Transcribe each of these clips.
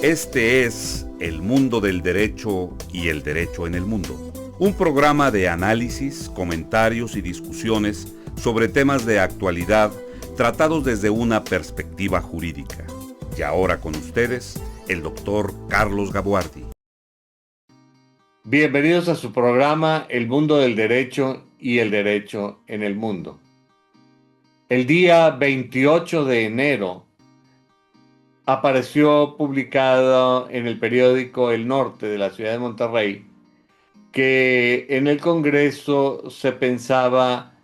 Este es El Mundo del Derecho y el Derecho en el Mundo, un programa de análisis, comentarios y discusiones sobre temas de actualidad tratados desde una perspectiva jurídica. Y ahora con ustedes, el doctor Carlos Gabuardi. Bienvenidos a su programa El Mundo del Derecho y el Derecho en el Mundo. El día 28 de enero apareció publicado en el periódico El Norte de la ciudad de Monterrey que en el Congreso se pensaba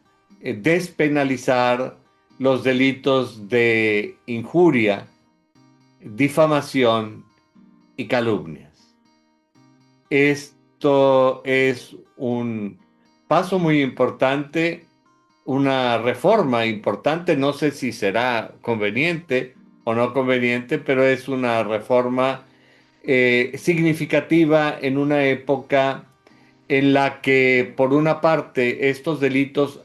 despenalizar los delitos de injuria, difamación y calumnias. Esto es un paso muy importante, una reforma importante, no sé si será conveniente o no conveniente, pero es una reforma significativa en una época en la que, por una parte, estos delitos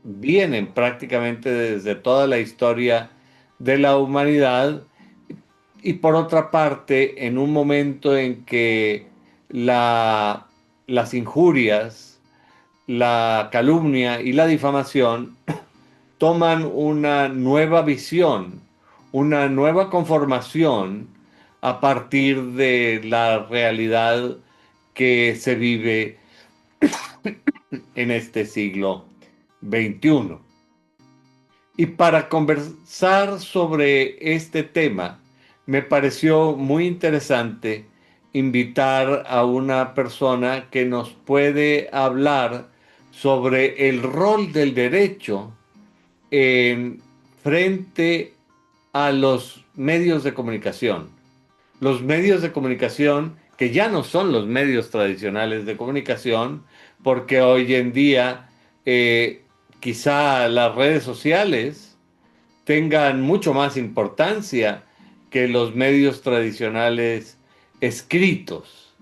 vienen prácticamente desde toda la historia de la humanidad y por otra parte, en un momento en que las injurias, la calumnia y la difamación toman una nueva visión, una nueva conformación a partir de la realidad que se vive en este siglo XXI. Y para conversar sobre este tema, me pareció muy interesante invitar a una persona que nos puede hablar sobre el rol del derecho en frente a los medios de comunicación. Los medios de comunicación que ya no son los medios tradicionales de comunicación, porque hoy en día quizá las redes sociales tengan mucho más importancia que los medios tradicionales escritos.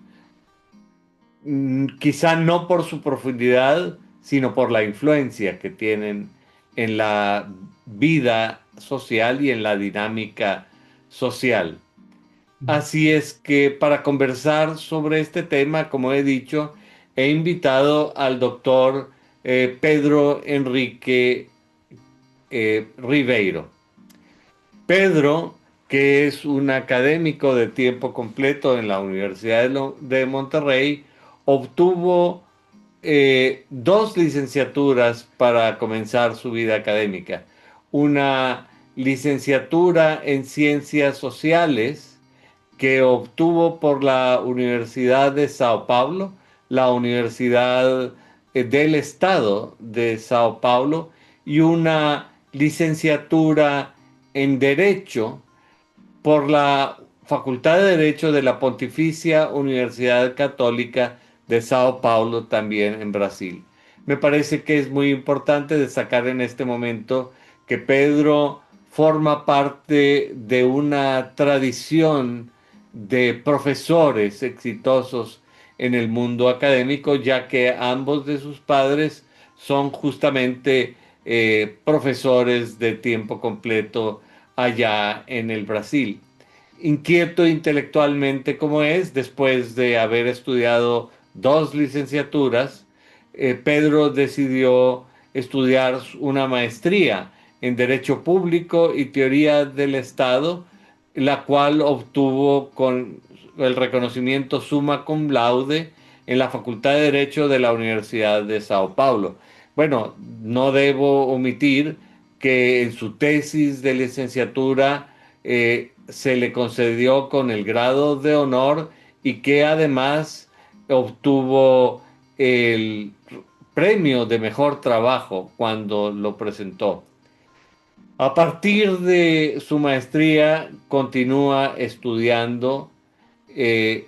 Quizá no por su profundidad, sino por la influencia que tienen en la vida social y en la dinámica social. Así es que para conversar sobre este tema, como he dicho, he invitado al doctor Pedro Enrique Ribeiro. Pedro, que es un académico de tiempo completo en la Universidad de Monterrey, obtuvo dos licenciaturas para comenzar su vida académica. Una licenciatura en Ciencias Sociales que obtuvo por la Universidad de Sao Paulo, la Universidad del Estado de Sao Paulo, y una licenciatura en Derecho por la Facultad de Derecho de la Pontificia Universidad Católica de Sao Paulo, también en Brasil. Me parece que es muy importante destacar en este momento que Pedro forma parte de una tradición de profesores exitosos en el mundo académico, ya que ambos de sus padres son justamente profesores de tiempo completo allá en el Brasil. Inquieto intelectualmente como es, después de haber estudiado dos licenciaturas, Pedro decidió estudiar una maestría en Derecho Público y Teoría del Estado, la cual obtuvo con el reconocimiento summa cum laude en la Facultad de Derecho de la Universidad de Sao Paulo. Bueno, no debo omitir que en su tesis de licenciatura se le concedió con el grado de honor y que además obtuvo el premio de mejor trabajo cuando lo presentó. A partir de su maestría continúa estudiando, eh,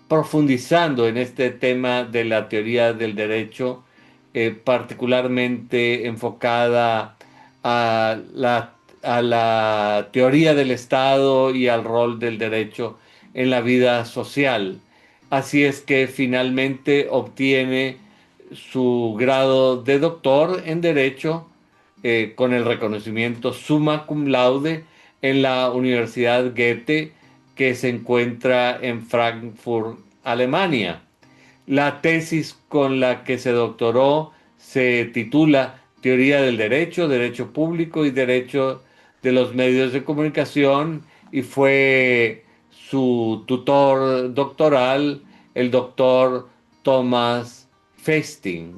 profundizando en este tema de la teoría del derecho, particularmente enfocada a la teoría del Estado y al rol del derecho en la vida social. Así es que finalmente obtiene su grado de doctor en Derecho con el reconocimiento summa cum laude en la Universidad Goethe que se encuentra en Frankfurt, Alemania. La tesis con la que se doctoró se titula Teoría del Derecho, Derecho Público y Derecho de los Medios de Comunicación, y fue su tutor doctoral el doctor Thomas Festing,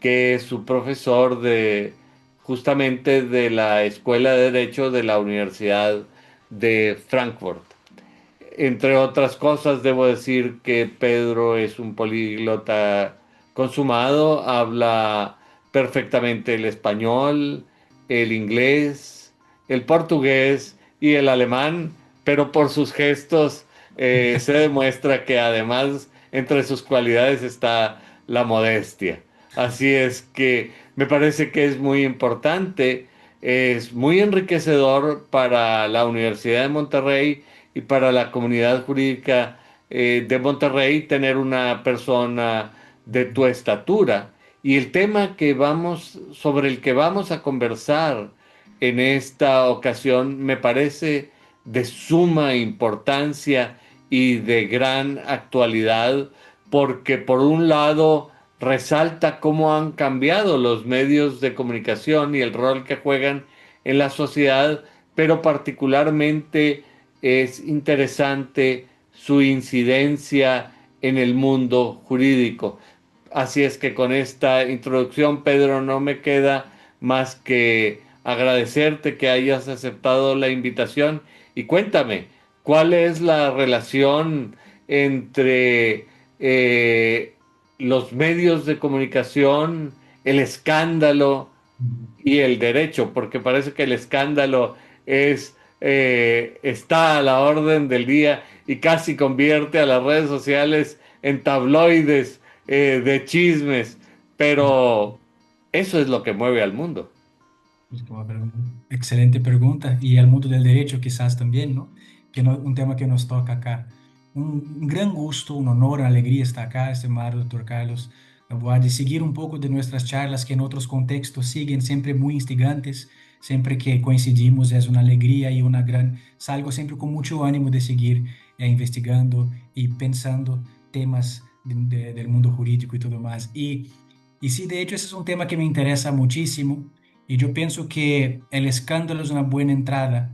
que es su profesor de justamente de la Escuela de Derecho de la Universidad de Frankfurt. Entre otras cosas, debo decir que Pedro es un políglota consumado, habla perfectamente el español, el inglés, el portugués y el alemán, pero por sus gestos se demuestra que además entre sus cualidades está la modestia. Así es que me parece que es muy importante, es muy enriquecedor para la Universidad de Monterrey y para la comunidad jurídica de Monterrey tener una persona de tu estatura. Y el tema sobre el que vamos a conversar en esta ocasión me parece de suma importancia y de gran actualidad, porque por un lado resalta cómo han cambiado los medios de comunicación y el rol que juegan en la sociedad, pero particularmente es interesante su incidencia en el mundo jurídico. Así es que con esta introducción, Pedro, no me queda más que agradecerte que hayas aceptado la invitación y cuéntame, ¿cuál es la relación entre los medios de comunicación, el escándalo y el derecho? Porque parece que el escándalo está a la orden del día y casi convierte a las redes sociales en tabloides de chismes, pero eso es lo que mueve al mundo. Excelente pregunta. Y el mundo del derecho quizás también, ¿no? Un tema que nos toca acá. Un gran gusto, un honor, una alegría estar acá, estimado doctor Carlos Noboa, seguir un poco de nuestras charlas que en otros contextos siguen siempre muy instigantes. Siempre que coincidimos es una alegría y una gran... Salgo siempre con mucho ánimo de seguir investigando y pensando temas del mundo jurídico y todo más. Y sí, de hecho, ese es un tema que me interesa muchísimo. Y yo pienso que el escándalo es una buena entrada.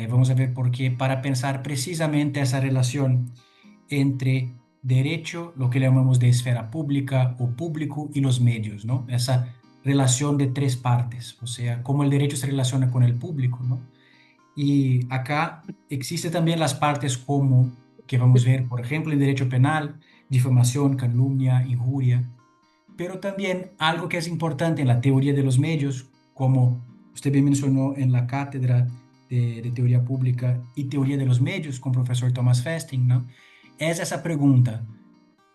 Vamos a ver por qué, para pensar precisamente esa relación entre derecho, lo que llamamos de esfera pública o público, y los medios, ¿no? Esa relación de tres partes, o sea, cómo el derecho se relaciona con el público, ¿no? Y acá existe también las partes como que vamos a ver, por ejemplo, en derecho penal, difamación, calumnia, injuria, pero también algo que es importante en la teoría de los medios, como usted bien mencionó en la cátedra de teoría pública y teoría de los medios con profesor Thomas Festing, ¿no? Es esa pregunta.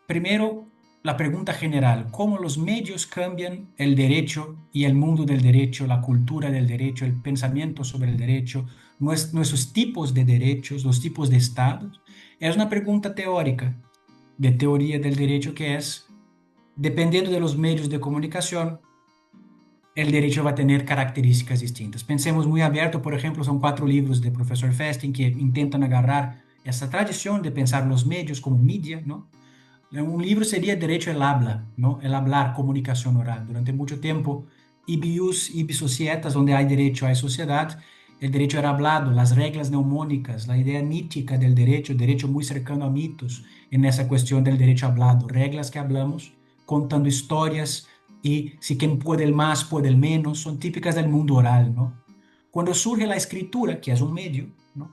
Primero, la pregunta general, ¿cómo los medios cambian el derecho y el mundo del derecho, la cultura del derecho, el pensamiento sobre el derecho, nuestros tipos de derechos, los tipos de estados? Es una pregunta teórica, de teoría del derecho, que es, dependiendo de los medios de comunicación, el derecho va a tener características distintas. Pensemos muy abierto, por ejemplo, son 4 libros de profesor Festing que intentan agarrar esa tradición de pensar los medios como media, ¿no? Un libro sería Derecho al habla, ¿no? El hablar, comunicación oral. Durante mucho tiempo, ibi societas, donde hay derecho, hay sociedad, el derecho era hablado, las reglas neumónicas, la idea mítica del derecho muy cercano a mitos en esa cuestión del derecho hablado, reglas que hablamos contando historias y si quien puede el más, puede el menos, son típicas del mundo oral, ¿no? Cuando surge la escritura, que es un medio, ¿no?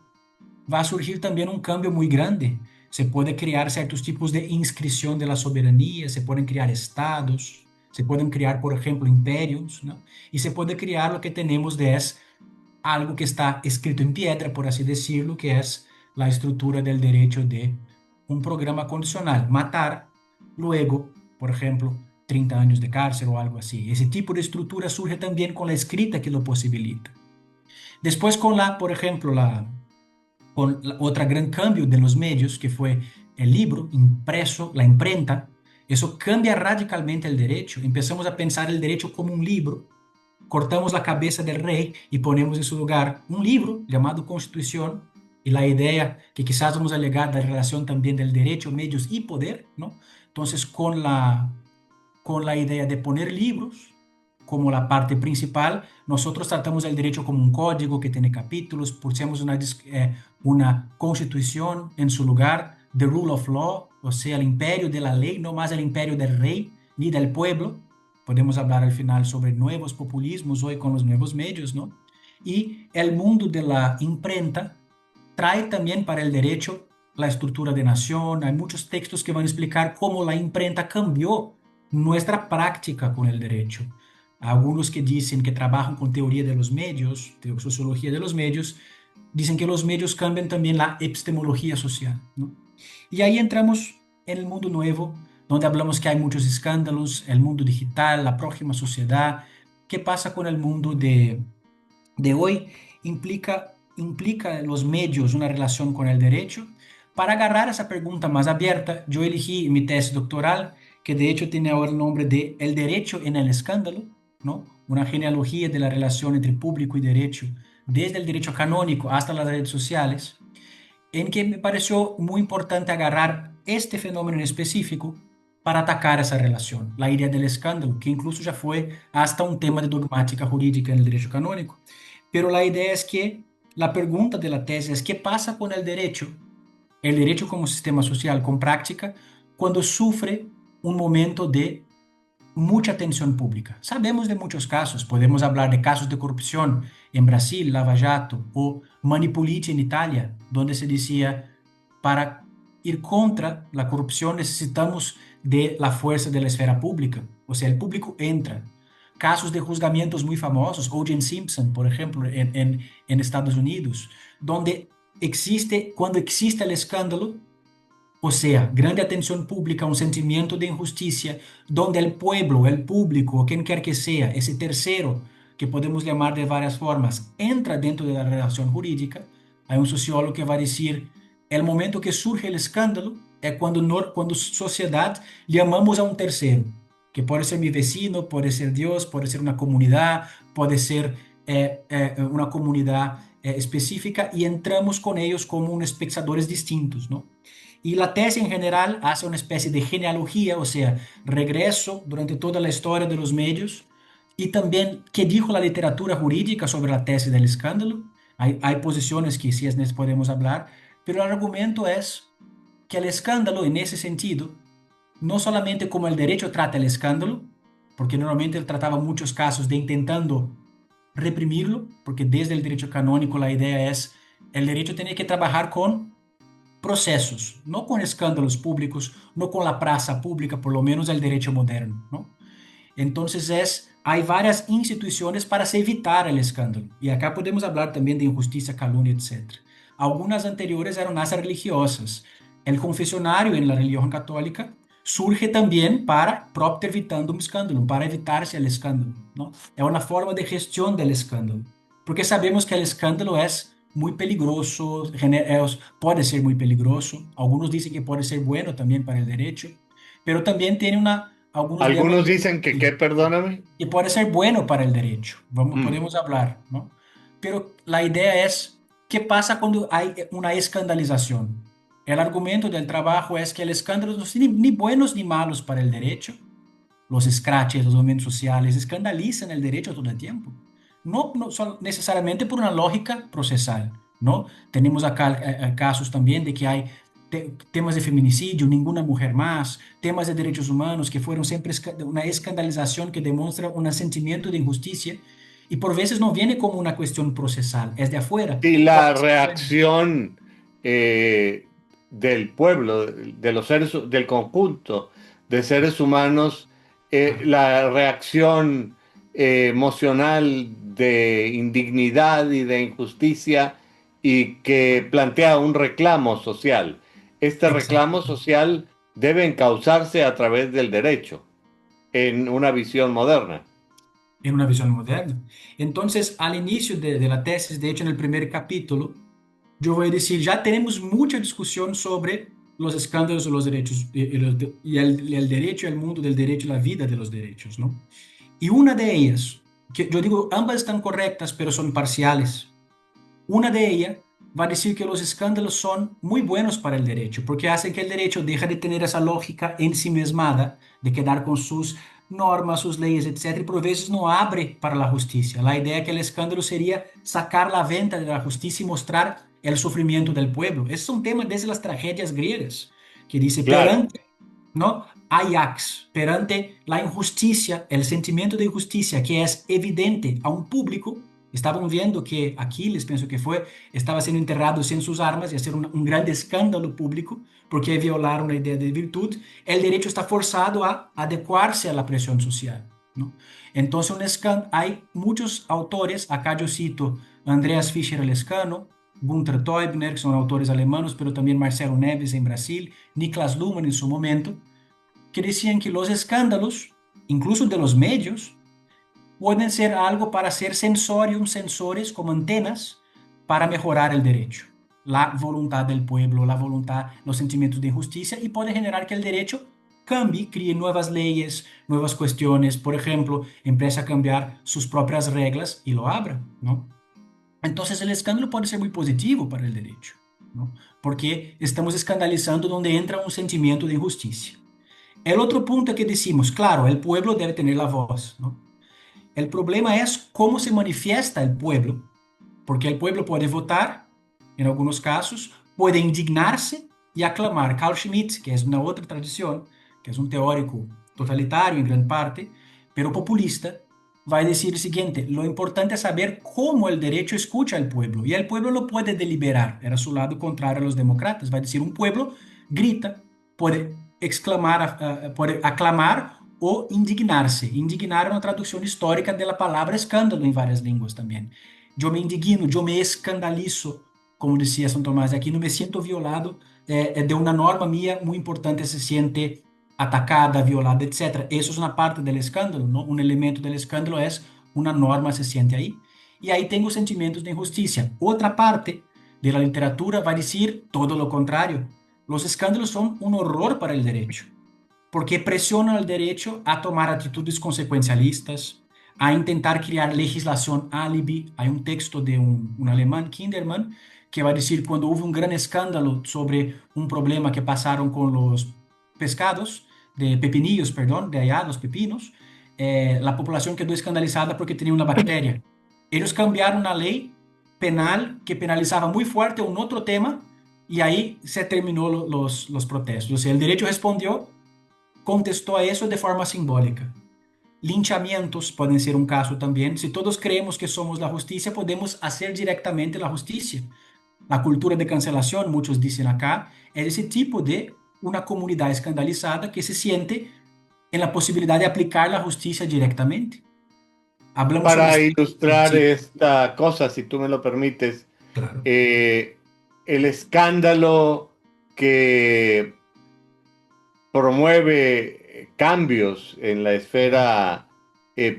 Va a surgir también un cambio muy grande. Se puede crear ciertos tipos de inscripción de la soberanía, se pueden crear estados, se pueden crear, por ejemplo, imperios, ¿no? Y se puede crear lo que tenemos de es algo que está escrito en piedra, por así decirlo, que es la estructura del derecho de un programa condicional, matar, luego, por ejemplo, 30 años de cárcel o algo así. Ese tipo de estructura surge también con la escrita que lo posibilita. Después con por ejemplo, otra gran cambio de los medios, que fue el libro impreso, la imprenta, eso cambia radicalmente el derecho. Empezamos a pensar el derecho como un libro, cortamos la cabeza del rey y ponemos en su lugar un libro llamado Constitución, y la idea que quizás vamos a llegar de la relación también del derecho, medios y poder, ¿no? Entonces, con la idea de poner libros como la parte principal, nosotros tratamos el derecho como un código que tiene capítulos, pusimos una constitución en su lugar, the rule of law, o sea, el imperio de la ley, no más el imperio del rey ni del pueblo. Podemos hablar al final sobre nuevos populismos hoy con los nuevos medios, ¿no? Y el mundo de la imprenta trae también para el derecho la estructura de nación. Hay muchos textos que van a explicar cómo la imprenta cambió nuestra práctica con el derecho. Algunos que dicen que trabajan con teoría de los medios, sociología de los medios, dicen que los medios cambian también la epistemología social, ¿no? Y ahí entramos en el mundo nuevo, donde hablamos que hay muchos escándalos, el mundo digital, la próxima sociedad. ¿Qué pasa con el mundo de hoy? Implica los medios una relación con el derecho. Para agarrar esa pregunta más abierta, yo elegí mi tesis doctoral, que de hecho tiene ahora el nombre de El derecho en el escándalo, ¿no? Una genealogía de la relación entre público y derecho, desde el derecho canónico hasta las redes sociales, en que me pareció muy importante agarrar este fenómeno en específico para atacar esa relación, la idea del escándalo, que incluso ya fue hasta un tema de dogmática jurídica en el derecho canónico. Pero la idea es que la pregunta de la tesis es: ¿qué pasa con el derecho como sistema social, con práctica, cuando sufre un momento de mucha atención pública? Sabemos de muchos casos, podemos hablar de casos de corrupción en Brasil, Lava Jato, o Manipulite en Italia, donde se decía, para ir contra la corrupción necesitamos de la fuerza de la esfera pública, o sea, el público entra. Casos de juzgamientos muy famosos, O.J. Simpson, por ejemplo, en Estados Unidos, donde cuando existe el escándalo, o sea, grande atención pública, un sentimiento de injusticia, donde el pueblo, el público, o quien quer que sea, ese tercero, que podemos llamar de varias formas, entra dentro de la relación jurídica. Hay un sociólogo que va a decir: el momento que surge el escándalo es cuando sociedad llamamos a un tercero, que puede ser mi vecino, puede ser Dios, puede ser una comunidad, puede ser una comunidad específica, y entramos con ellos como unos espectadores distintos, ¿no? Y la tesis en general hace una especie de genealogía, o sea, regreso durante toda la historia de los medios, y también qué dijo la literatura jurídica sobre la tesis del escándalo. Hay posiciones que si es necesario podemos hablar, pero el argumento es que el escándalo, en ese sentido, no solamente como el derecho trata el escándalo, porque normalmente él trataba muchos casos de intentando reprimirlo, porque desde el derecho canónico la idea es el derecho tiene que trabajar con procesos, no con escándalos públicos, no con la praza pública, por lo menos el derecho moderno, ¿no? Entonces hay varias instituciones para se evitar el escándalo. Y acá podemos hablar también de injusticia, calumnia, etc. Algunas anteriores eran las religiosas. El confesionario en la religión católica surge también para propio evitando un escándalo, para evitarse el escándalo, ¿no? Es una forma de gestión del escándalo, porque sabemos que el escándalo es muy peligroso, puede ser muy peligroso. Algunos dicen que puede ser bueno también para el derecho, pero también tiene algunos Algunos llaman dicen que, ¿qué? Perdóname. que puede ser bueno para el derecho. Mm. Podemos hablar, ¿no? Pero la idea es: ¿qué pasa cuando hay una escandalización? El argumento del trabajo es que el escándalo no son ni buenos ni malos para el derecho. Los scratches, los movimientos sociales escandalizan el derecho todo el tiempo. No son necesariamente por una lógica procesal, ¿no? Tenemos acá casos también de que hay temas de feminicidio, ninguna mujer más, temas de derechos humanos que fueron siempre una escandalización que demuestra un sentimiento de injusticia, y por veces no viene como una cuestión procesal, es de afuera. Y la reacción eh, del pueblo, de los seres, del conjunto de seres humanos, la reacción emocional de indignidad y de injusticia, y que plantea un reclamo social. Este reclamo Exacto. social debe encauzarse a través del derecho, en una visión moderna. En una visión moderna. Entonces, al inicio de la tesis, de hecho, en el primer capítulo, yo voy a decir, ya tenemos mucha discusión sobre los escándalos de los derechos y el derecho, el mundo del derecho, la vida de los derechos, ¿no? Y una de ellas, que yo digo, ambas están correctas, pero son parciales. Una de ellas va a decir que los escándalos son muy buenos para el derecho, porque hacen que el derecho deje de tener esa lógica ensimismada de quedar con sus normas, sus leyes, etcétera, y por veces no abre para la justicia. La idea que el escándalo sería sacar la venta de la justicia y mostrar el sufrimiento del pueblo. Ese es un tema desde las tragedias griegas, que dice, Claro. perante, ¿no? Ajax, perante la injusticia, el sentimiento de injusticia que es evidente a un público. Estaban viendo que Aquiles, pienso que fue, estaba siendo enterrado sin sus armas y hacer un gran escándalo público porque violaron la idea de virtud. El derecho está forzado a adecuarse a la presión social, ¿no? Entonces, hay muchos autores, acá yo cito Andreas Fischer Lescano, Gunther Teubner, que son autores alemanes, pero también Marcelo Neves en Brasil, Niklas Luhmann en su momento, que decían que los escándalos, incluso de los medios, pueden ser algo para ser sensorium, sensores como antenas para mejorar el derecho, la voluntad del pueblo, la voluntad, los sentimientos de injusticia y puede generar que el derecho cambie, críe nuevas leyes, nuevas cuestiones, por ejemplo, empiece a cambiar sus propias reglas y lo abra, ¿no? Entonces el escándalo puede ser muy positivo para el derecho, ¿no? Porque estamos escandalizando donde entra un sentimiento de injusticia. El otro punto que decimos, claro, el pueblo debe tener la voz, ¿no? El problema es cómo se manifiesta el pueblo, porque el pueblo puede votar, en algunos casos, puede indignarse y aclamar. Carl Schmitt, que es una otra tradición, que es un teórico totalitario en gran parte, pero populista, va a decir lo siguiente: lo importante es saber cómo el derecho escucha al pueblo, y el pueblo lo puede deliberar. Era su lado contrario a los demócratas. Va a decir, un pueblo grita, puede exclamar, puede aclamar o indignarse. Indignar es una traducción histórica de la palabra escándalo en varias lenguas también. Yo me indigno, yo me escandalizo, como decía São Tomás de Aquino, me siento violado de una norma mía muy importante, se siente atacada, violada, etcétera. Eso es una parte del escándalo, ¿no? Un elemento del escándalo es una norma se siente ahí. Y ahí tengo sentimientos de injusticia. Otra parte de la literatura va a decir todo lo contrario. Los escándalos son un horror para el derecho, porque presionan al derecho a tomar actitudes consecuencialistas, a intentar crear legislación álibi. Hay un texto de un alemán, Kindermann, que va a decir, cuando hubo un gran escándalo sobre un problema que pasaron con los pescados, de pepinillos, perdón, de allá, los pepinos, la población quedó escandalizada porque tenía una bacteria. Ellos cambiaron la ley penal que penalizaba muy fuerte un otro tema y ahí se terminó los protestos. O sea, el derecho respondió, contestó a eso de forma simbólica. Linchamientos pueden ser un caso también. Si todos creemos que somos la justicia, podemos hacer directamente la justicia. La cultura de cancelación, muchos dicen acá, es ese tipo de una comunidad escandalizada que se siente en la posibilidad de aplicar la justicia directamente. Hablamos sobre... Para ilustrar Sí, esta cosa, si tú me lo permites, claro. eh, el escándalo que promueve cambios en la esfera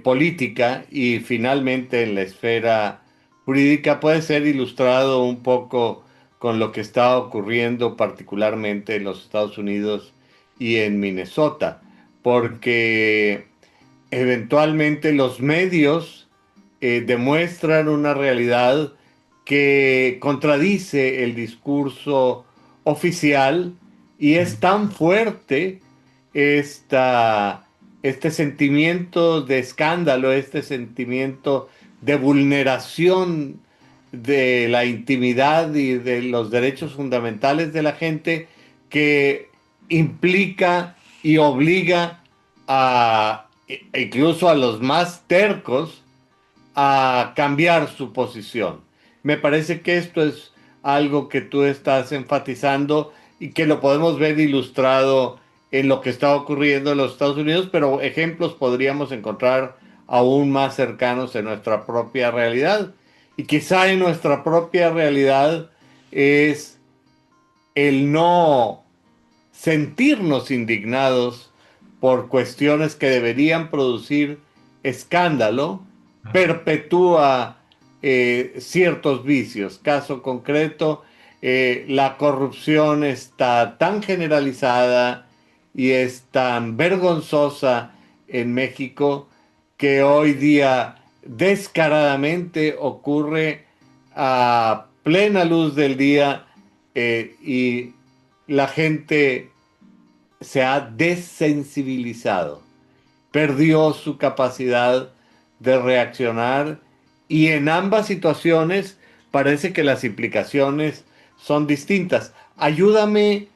política y finalmente en la esfera jurídica puede ser ilustrado un poco con lo que está ocurriendo particularmente en los Estados Unidos y en Minnesota, porque eventualmente los medios demuestran una realidad que contradice el discurso oficial y es tan fuerte esta, este sentimiento de escándalo, este sentimiento de vulneración de la intimidad y de los derechos fundamentales de la gente que implica y obliga a incluso a los más tercos a cambiar su posición. Me parece que esto es algo que tú estás enfatizando y que lo podemos ver ilustrado en lo que está ocurriendo en los Estados Unidos, pero ejemplos podríamos encontrar aún más cercanos en nuestra propia realidad. Y quizá en nuestra propia realidad es el no sentirnos indignados por cuestiones que deberían producir escándalo, perpetúa ciertos vicios. Caso concreto, la corrupción está tan generalizada y es tan vergonzosa en México que hoy día descaradamente ocurre a plena luz del día y la gente se ha desensibilizado, perdió su capacidad de reaccionar y en ambas situaciones parece que las implicaciones son distintas. Ayúdame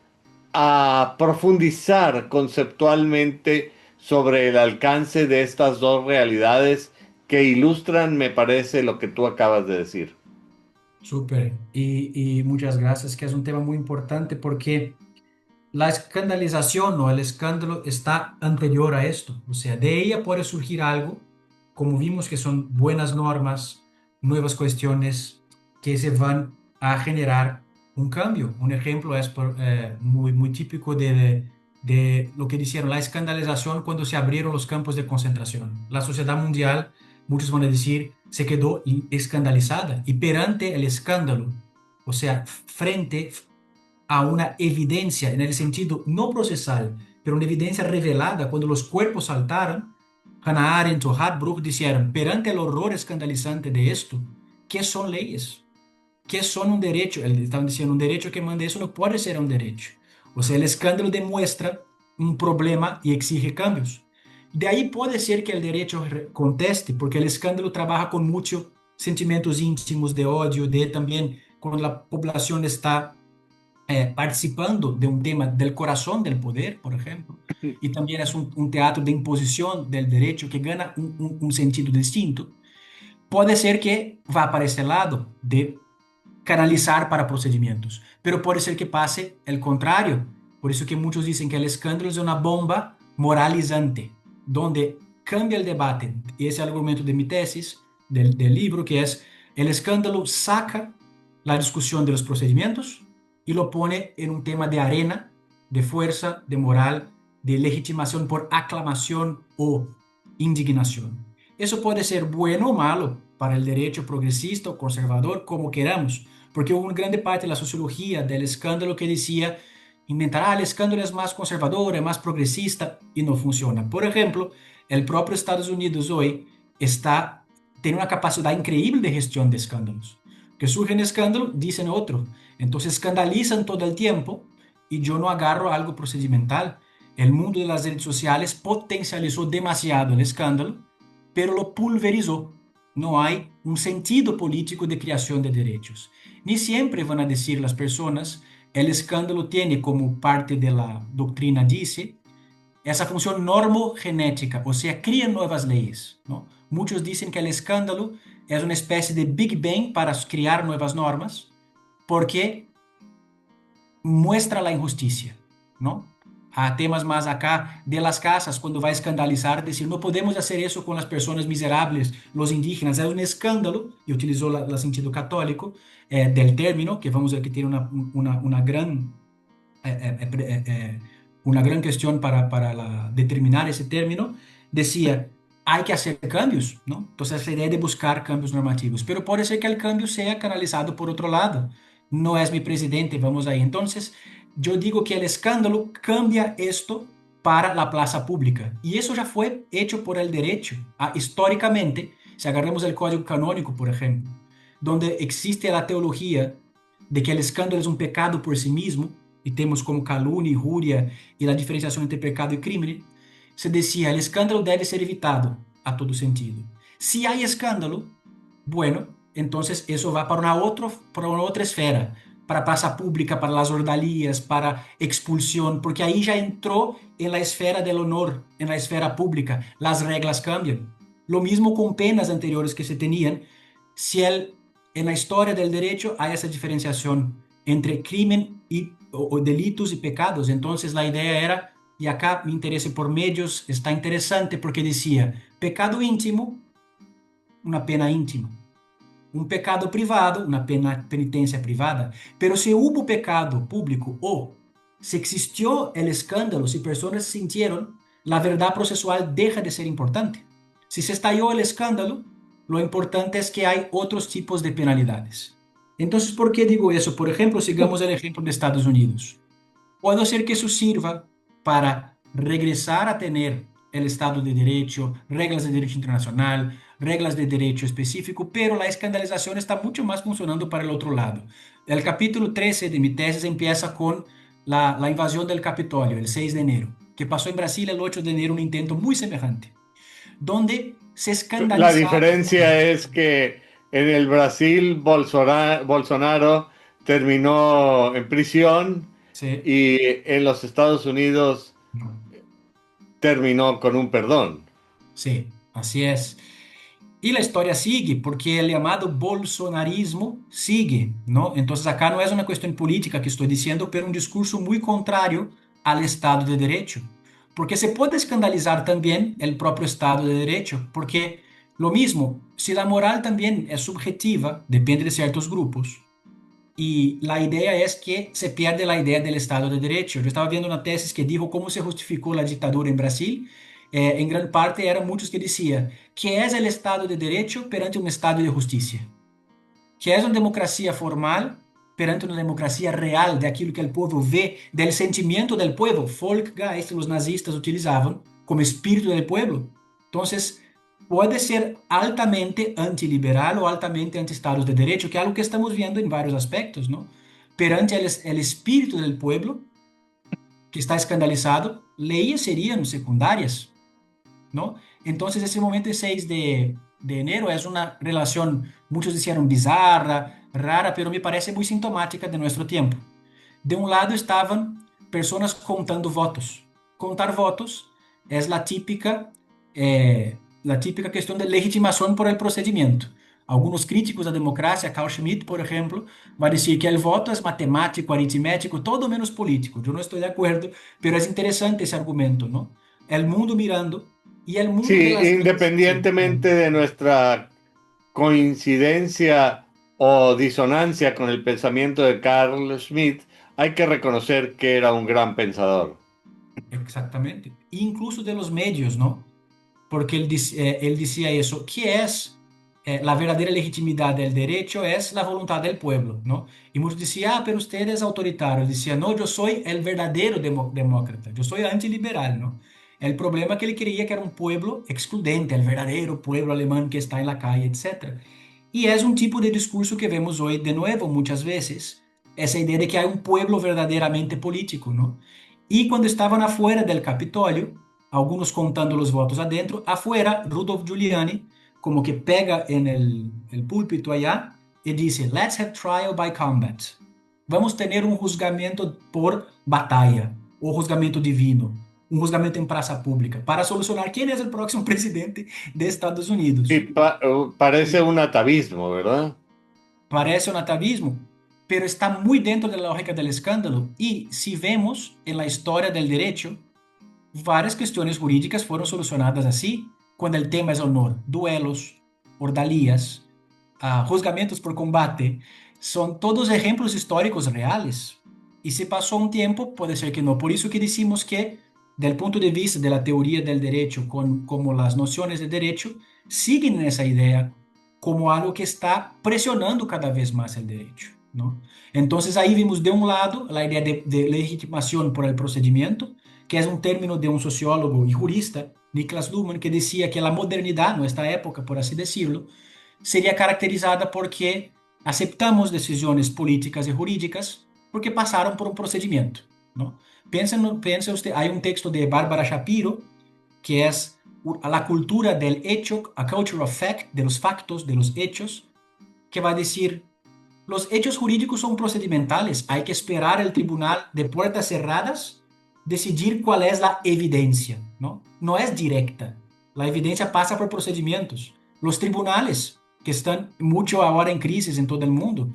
a profundizar conceptualmente sobre el alcance de estas dos realidades que ilustran, me parece, lo que tú acabas de decir. Súper. Y muchas gracias, que es un tema muy importante porque la escandalización o el escándalo está anterior a esto. O sea, de ella puede surgir algo, como vimos que son buenas normas, nuevas cuestiones que se van a generar un cambio. Un ejemplo es muy típico de lo que hicieron la escandalización cuando se abrieron los campos de concentración. La sociedad mundial, muchos van a decir, se quedó escandalizada y perante el escándalo, o sea, frente a una evidencia en el sentido no procesal, pero una evidencia revelada cuando los cuerpos saltaron, Hannah Arendt o Hartbruch dijeron, perante el horror escandalizante de esto, ¿qué son leyes? ¿Qué son un derecho? Estaban diciendo, un derecho que manda eso no puede ser un derecho. O sea, el escándalo demuestra un problema y exige cambios. De ahí puede ser que el derecho conteste, porque el escándalo trabaja con muchos sentimientos íntimos de odio, de también cuando la población está participando de un tema del corazón del poder, por ejemplo, y también es un teatro de imposición del derecho que gana un sentido distinto, puede ser que va para ese lado de canalizar para procedimientos, pero puede ser que pase el contrario. Por eso que muchos dicen que el escándalo es una bomba moralizante, donde cambia el debate. Y ese es el argumento de mi tesis, del libro, que es el escándalo saca la discusión de los procedimientos y lo pone en un tema de arena, de fuerza, de moral, de legitimación por aclamación o indignación. Eso puede ser bueno o malo para el derecho progresista o conservador, como queramos, porque hubo una grande parte de la sociología del escándalo que decía, inventar, el escándalo es más conservador, es más progresista, y no funciona. Por ejemplo, el propio Estados Unidos hoy tiene una capacidad increíble de gestión de escándalos. Que surge un escándalo, dicen otro. Entonces escandalizan todo el tiempo y yo no agarro algo procedimental. El mundo de las redes sociales potencializó demasiado el escándalo, pero lo pulverizó. No hay un sentido político de creación de derechos. Ni siempre van a decir las personas, el escándalo tiene como parte de la doctrina, dice, esa función normogenética, o sea, cría nuevas leyes, ¿no? Muchos dicen que el escándalo es una especie de Big Bang para crear nuevas normas, porque muestra la injusticia, ¿no? A temas más acá de las casas, cuando va a escandalizar, decir, no podemos hacer eso con las personas miserables, los indígenas, es un escándalo, y utilizó el sentido católico del término, que vamos a ver que tiene una gran, una gran cuestión para determinar ese término, decía, hay que hacer cambios, ¿no? Entonces la idea de buscar cambios normativos, pero puede ser que el cambio sea canalizado por otro lado. No es mi presidente, vamos ahí. Entonces, yo digo que el escándalo cambia esto para la plaza pública. Y eso ya fue hecho por el derecho. Históricamente, si agarramos el Código Canónico, por ejemplo, donde existe la teología de que el escándalo es un pecado por sí mismo, y tenemos como calumnia, injuria y la diferenciación entre pecado y crimen, se decía, el escándalo debe ser evitado a todo sentido. Si hay escándalo, bueno, entonces eso va para una otra esfera, para plaza pública, para las ordalías, para expulsión, porque ahí ya entró en la esfera del honor, en la esfera pública. Las reglas cambian. Lo mismo con penas anteriores que se tenían. Si en la historia del derecho hay esa diferenciación entre crimen o delitos y pecados, entonces la idea era, y acá mi interés por medios está interesante porque decía, pecado íntimo, una pena íntima. Un pecado privado, una penitencia privada. Pero si hubo pecado público o si existió el escándalo, si personas sintieron, la verdad procesual deja de ser importante. Si se estalló el escándalo, lo importante es que hay otros tipos de penalidades. Entonces, ¿por qué digo eso? Por ejemplo, sigamos el ejemplo de Estados Unidos. Puede ser que eso sirva para regresar a tener el Estado de Derecho, reglas de derecho internacional, reglas de derecho específico, pero la escandalización está mucho más funcionando para el otro lado. El capítulo 13 de mi tesis empieza con la invasión del Capitolio, el 6 de enero, que pasó en Brasil el 8 de enero, un intento muy semejante, donde se La escandalizaron. diferencia es que en el Brasil Bolsonaro terminó en prisión Sí. y en los Estados Unidos terminó con un perdón. Sí, así es. Y la historia sigue, porque el llamado bolsonarismo sigue, ¿no? Entonces acá no es una cuestión política que estoy diciendo, pero un discurso muy contrario al Estado de Derecho. Porque se puede escandalizar también el propio Estado de Derecho, porque lo mismo, si la moral también es subjetiva, depende de ciertos grupos, y la idea es que se pierde la idea del Estado de Derecho. Yo estaba viendo una tesis que dijo cómo se justificó la dictadura en Brasil. En gran parte eran muchos que decían que es el Estado de Derecho perante un Estado de justicia, que es una democracia formal perante una democracia real, de aquilo que el pueblo ve, del sentimiento del pueblo. Volksgeist, los nazistas utilizaban como espíritu del pueblo. Entonces, puede ser altamente antiliberal o altamente anti-estados de derecho, que es algo que estamos viendo en varios aspectos, ¿no? Perante el espíritu del pueblo, que está escandalizado, leyes serían secundarias, ¿no? Entonces, ese momento 6 de enero es una relación, muchos dijeron bizarra, rara, pero me parece muy sintomática de nuestro tiempo. De un lado estaban personas contando votos. Contar votos es la típica cuestión de legitimación por el procedimiento. Algunos críticos da democracia, Carl Schmitt, por ejemplo, va a decir que el voto es matemático, aritmético, todo menos político. Yo no estoy de acuerdo, pero es interesante ese argumento, ¿no? El mundo mirando y el mundo de Sí, las leyes. Sí, independientemente de nuestra coincidencia o disonancia con el pensamiento de Carl Schmitt, hay que reconocer que era un gran pensador. exactamente. Incluso de los medios, ¿no? Porque él decía eso, que es la verdadera legitimidad del derecho es la voluntad del pueblo, ¿no? Y muchos decían, pero usted es autoritario. Decía, no, yo soy el verdadero demócrata, yo soy antiliberal, ¿no? El problema que él quería que era un pueblo excludente, el verdadero pueblo alemán que está en la calle, etcétera. Y es un tipo de discurso que vemos hoy de nuevo muchas veces, esa idea de que hay un pueblo verdaderamente político, ¿no? Y cuando estaban afuera del Capitolio, algunos contando los votos adentro, afuera, Rudolf Giuliani como que pega en el púlpito allá y dice, let's have trial by combat. Vamos tener un juzgamiento por batalla, o juzgamiento divino, un juzgamiento en plaza pública, para solucionar quién es el próximo presidente de Estados Sí, Unidos. parece un atavismo, ¿verdad? Parece un atavismo, pero está muy dentro de la lógica del escándalo. Y si vemos en la historia del derecho, varias cuestiones jurídicas fueron solucionadas así, cuando el tema es honor, duelos, ordalías, juzgamientos por combate, son todos ejemplos históricos reales. Y si pasó un tiempo, puede ser que no. Por eso que decimos que, del punto de vista de la teoría del derecho, como las nociones de derecho, siguen en esa idea como algo que está presionando cada vez más el derecho, ¿no? Entonces ahí vimos de un lado la idea de legitimación por el procedimiento, que es un término de un sociólogo y jurista, Niklas Luhmann, que decía que la modernidad, nuestra época, por así decirlo, sería caracterizada porque aceptamos decisiones políticas y jurídicas porque pasaron por un procedimiento, ¿no? Piensa usted, hay un texto de Bárbara Shapiro que es la cultura del hecho, a culture of fact, de los factos, de los hechos, que va a decir, los hechos jurídicos son procedimentales, hay que esperar el tribunal de puertas cerradas decidir cuál es la evidencia, ¿no? No es directa, la evidencia pasa por procedimientos. Los tribunales, que están mucho ahora en crisis en todo el mundo,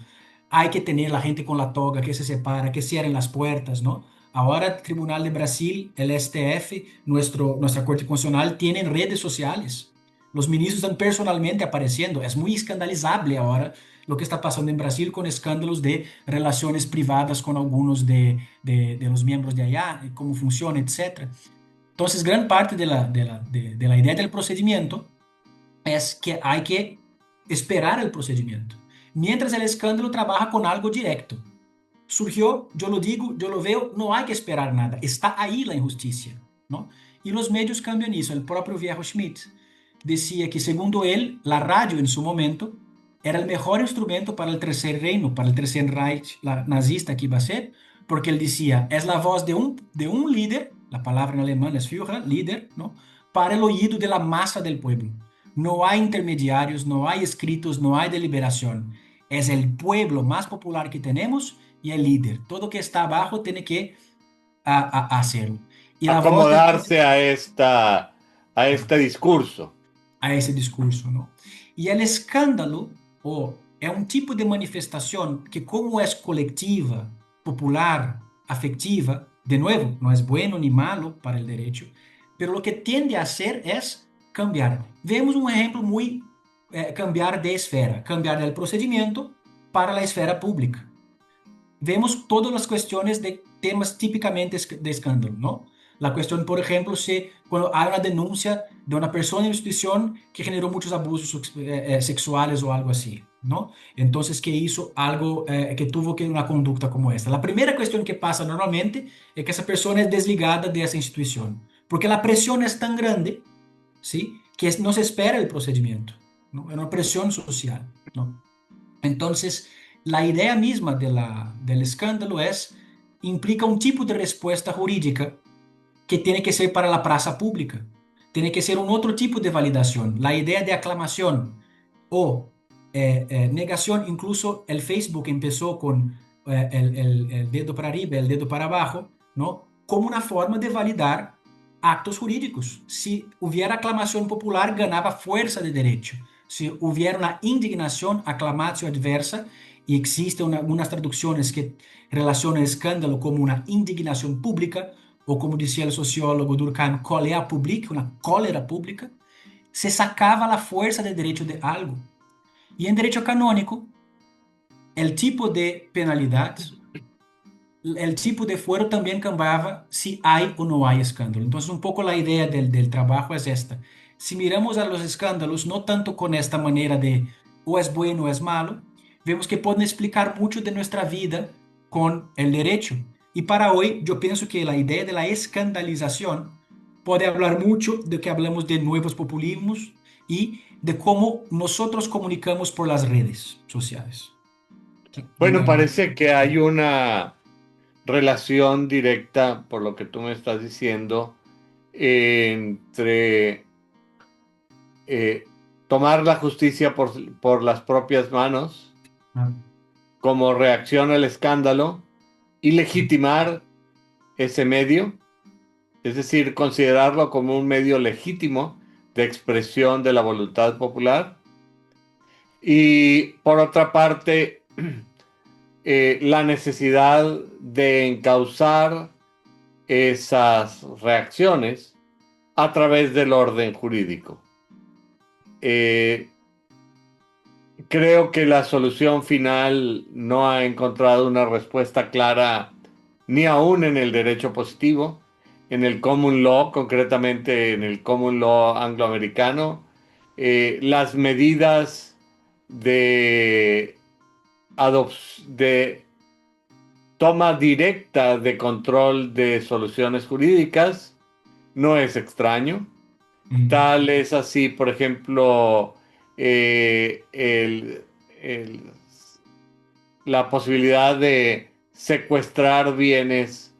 hay que tener la gente con la toga que se separa, que cierren las puertas, ¿no? Ahora el Tribunal de Brasil, el STF, nuestra Corte Constitucional, tienen redes sociales. Los ministros están personalmente apareciendo. Es muy escandalizable ahora lo que está pasando en Brasil con escándalos de relaciones privadas con algunos de los miembros de allá, cómo funciona, etcétera. Entonces, gran parte de la idea del procedimiento es que hay que esperar el procedimiento, mientras el escándalo trabaja con algo directo. Surgió, yo lo digo, yo lo veo, no hay que esperar nada, está ahí la injusticia, ¿no? Y los medios cambian eso, el propio viejo Schmidt decía que, segundo él, la radio en su momento era el mejor instrumento para el Tercer Reino, para el Tercer Reich nazista que iba a ser, porque él decía, es la voz de un líder, la palabra en alemán es Führer, líder, ¿no? Para el oído de la masa del pueblo. No hay intermediarios, no hay escritos, no hay deliberación. Es el pueblo más popular que tenemos y el líder. Todo que está abajo tiene que hacerlo. Y la voz del Acomodarse a este discurso. a ese discurso, ¿no? Y el escándalo es un tipo de manifestación que, como es colectiva, popular, afectiva, de nuevo, no es bueno ni malo para el derecho, pero lo que tiende a hacer es cambiar. Vemos un ejemplo muy cambiar de esfera, cambiar del procedimiento para la esfera pública. Vemos todas las cuestiones de temas típicamente de escándalo, ¿no? La cuestión, por ejemplo, si cuando hay una denuncia de una persona en institución que generó muchos abusos sexuales o algo así, ¿no? Entonces, que hizo algo, que tuvo que una conducta como esta. La primera cuestión que pasa normalmente es que esa persona es desligada de esa institución, porque la presión es tan grande, ¿sí? Que no se espera el procedimiento, ¿no? Es una presión social, ¿no? Entonces, la idea misma del escándalo implica un tipo de respuesta jurídica que tiene que ser para la plaza pública. Tiene que ser un otro tipo de validación. La idea de aclamación o negación, incluso el Facebook empezó con el dedo para arriba, el dedo para abajo, ¿no? Como una forma de validar actos jurídicos. Si hubiera aclamación popular, ganaba fuerza de derecho. Si hubiera una indignación, aclamatio adversa, y existen algunas traducciones que relacionan el escándalo como una indignación pública, o como decía el sociólogo Durkheim, cólera pública, una cólera pública, se sacaba la fuerza de derecho de algo. Y en derecho canónico, el tipo de penalidad, el tipo de fuero también cambiaba si hay o no hay escándalo. Entonces, un poco la idea del trabajo es esta. Si miramos a los escándalos, no tanto con esta manera de o es bueno o es malo, vemos que pueden explicar mucho de nuestra vida con el derecho. Y para hoy, yo pienso que la idea de la escandalización puede hablar mucho de que hablamos de nuevos populismos y de cómo nosotros comunicamos por las redes sociales. Bueno, Diga. parece que hay una relación directa, por lo que tú me estás diciendo, entre eh, tomar la justicia por las propias manos Ah, como reacción al escándalo y legitimar ese medio, es decir, considerarlo como un medio legítimo de expresión de la voluntad popular. Y por otra parte, la necesidad de encauzar esas reacciones a través del orden jurídico. Eh, Creo que la solución final no ha encontrado una respuesta clara ni aún en el derecho positivo, en el common law, concretamente en el common law angloamericano. Las medidas de, de toma directa de control de soluciones jurídicas no es extraño. mm, Tal es así, por ejemplo, el, la posibilidad de secuestrar bienes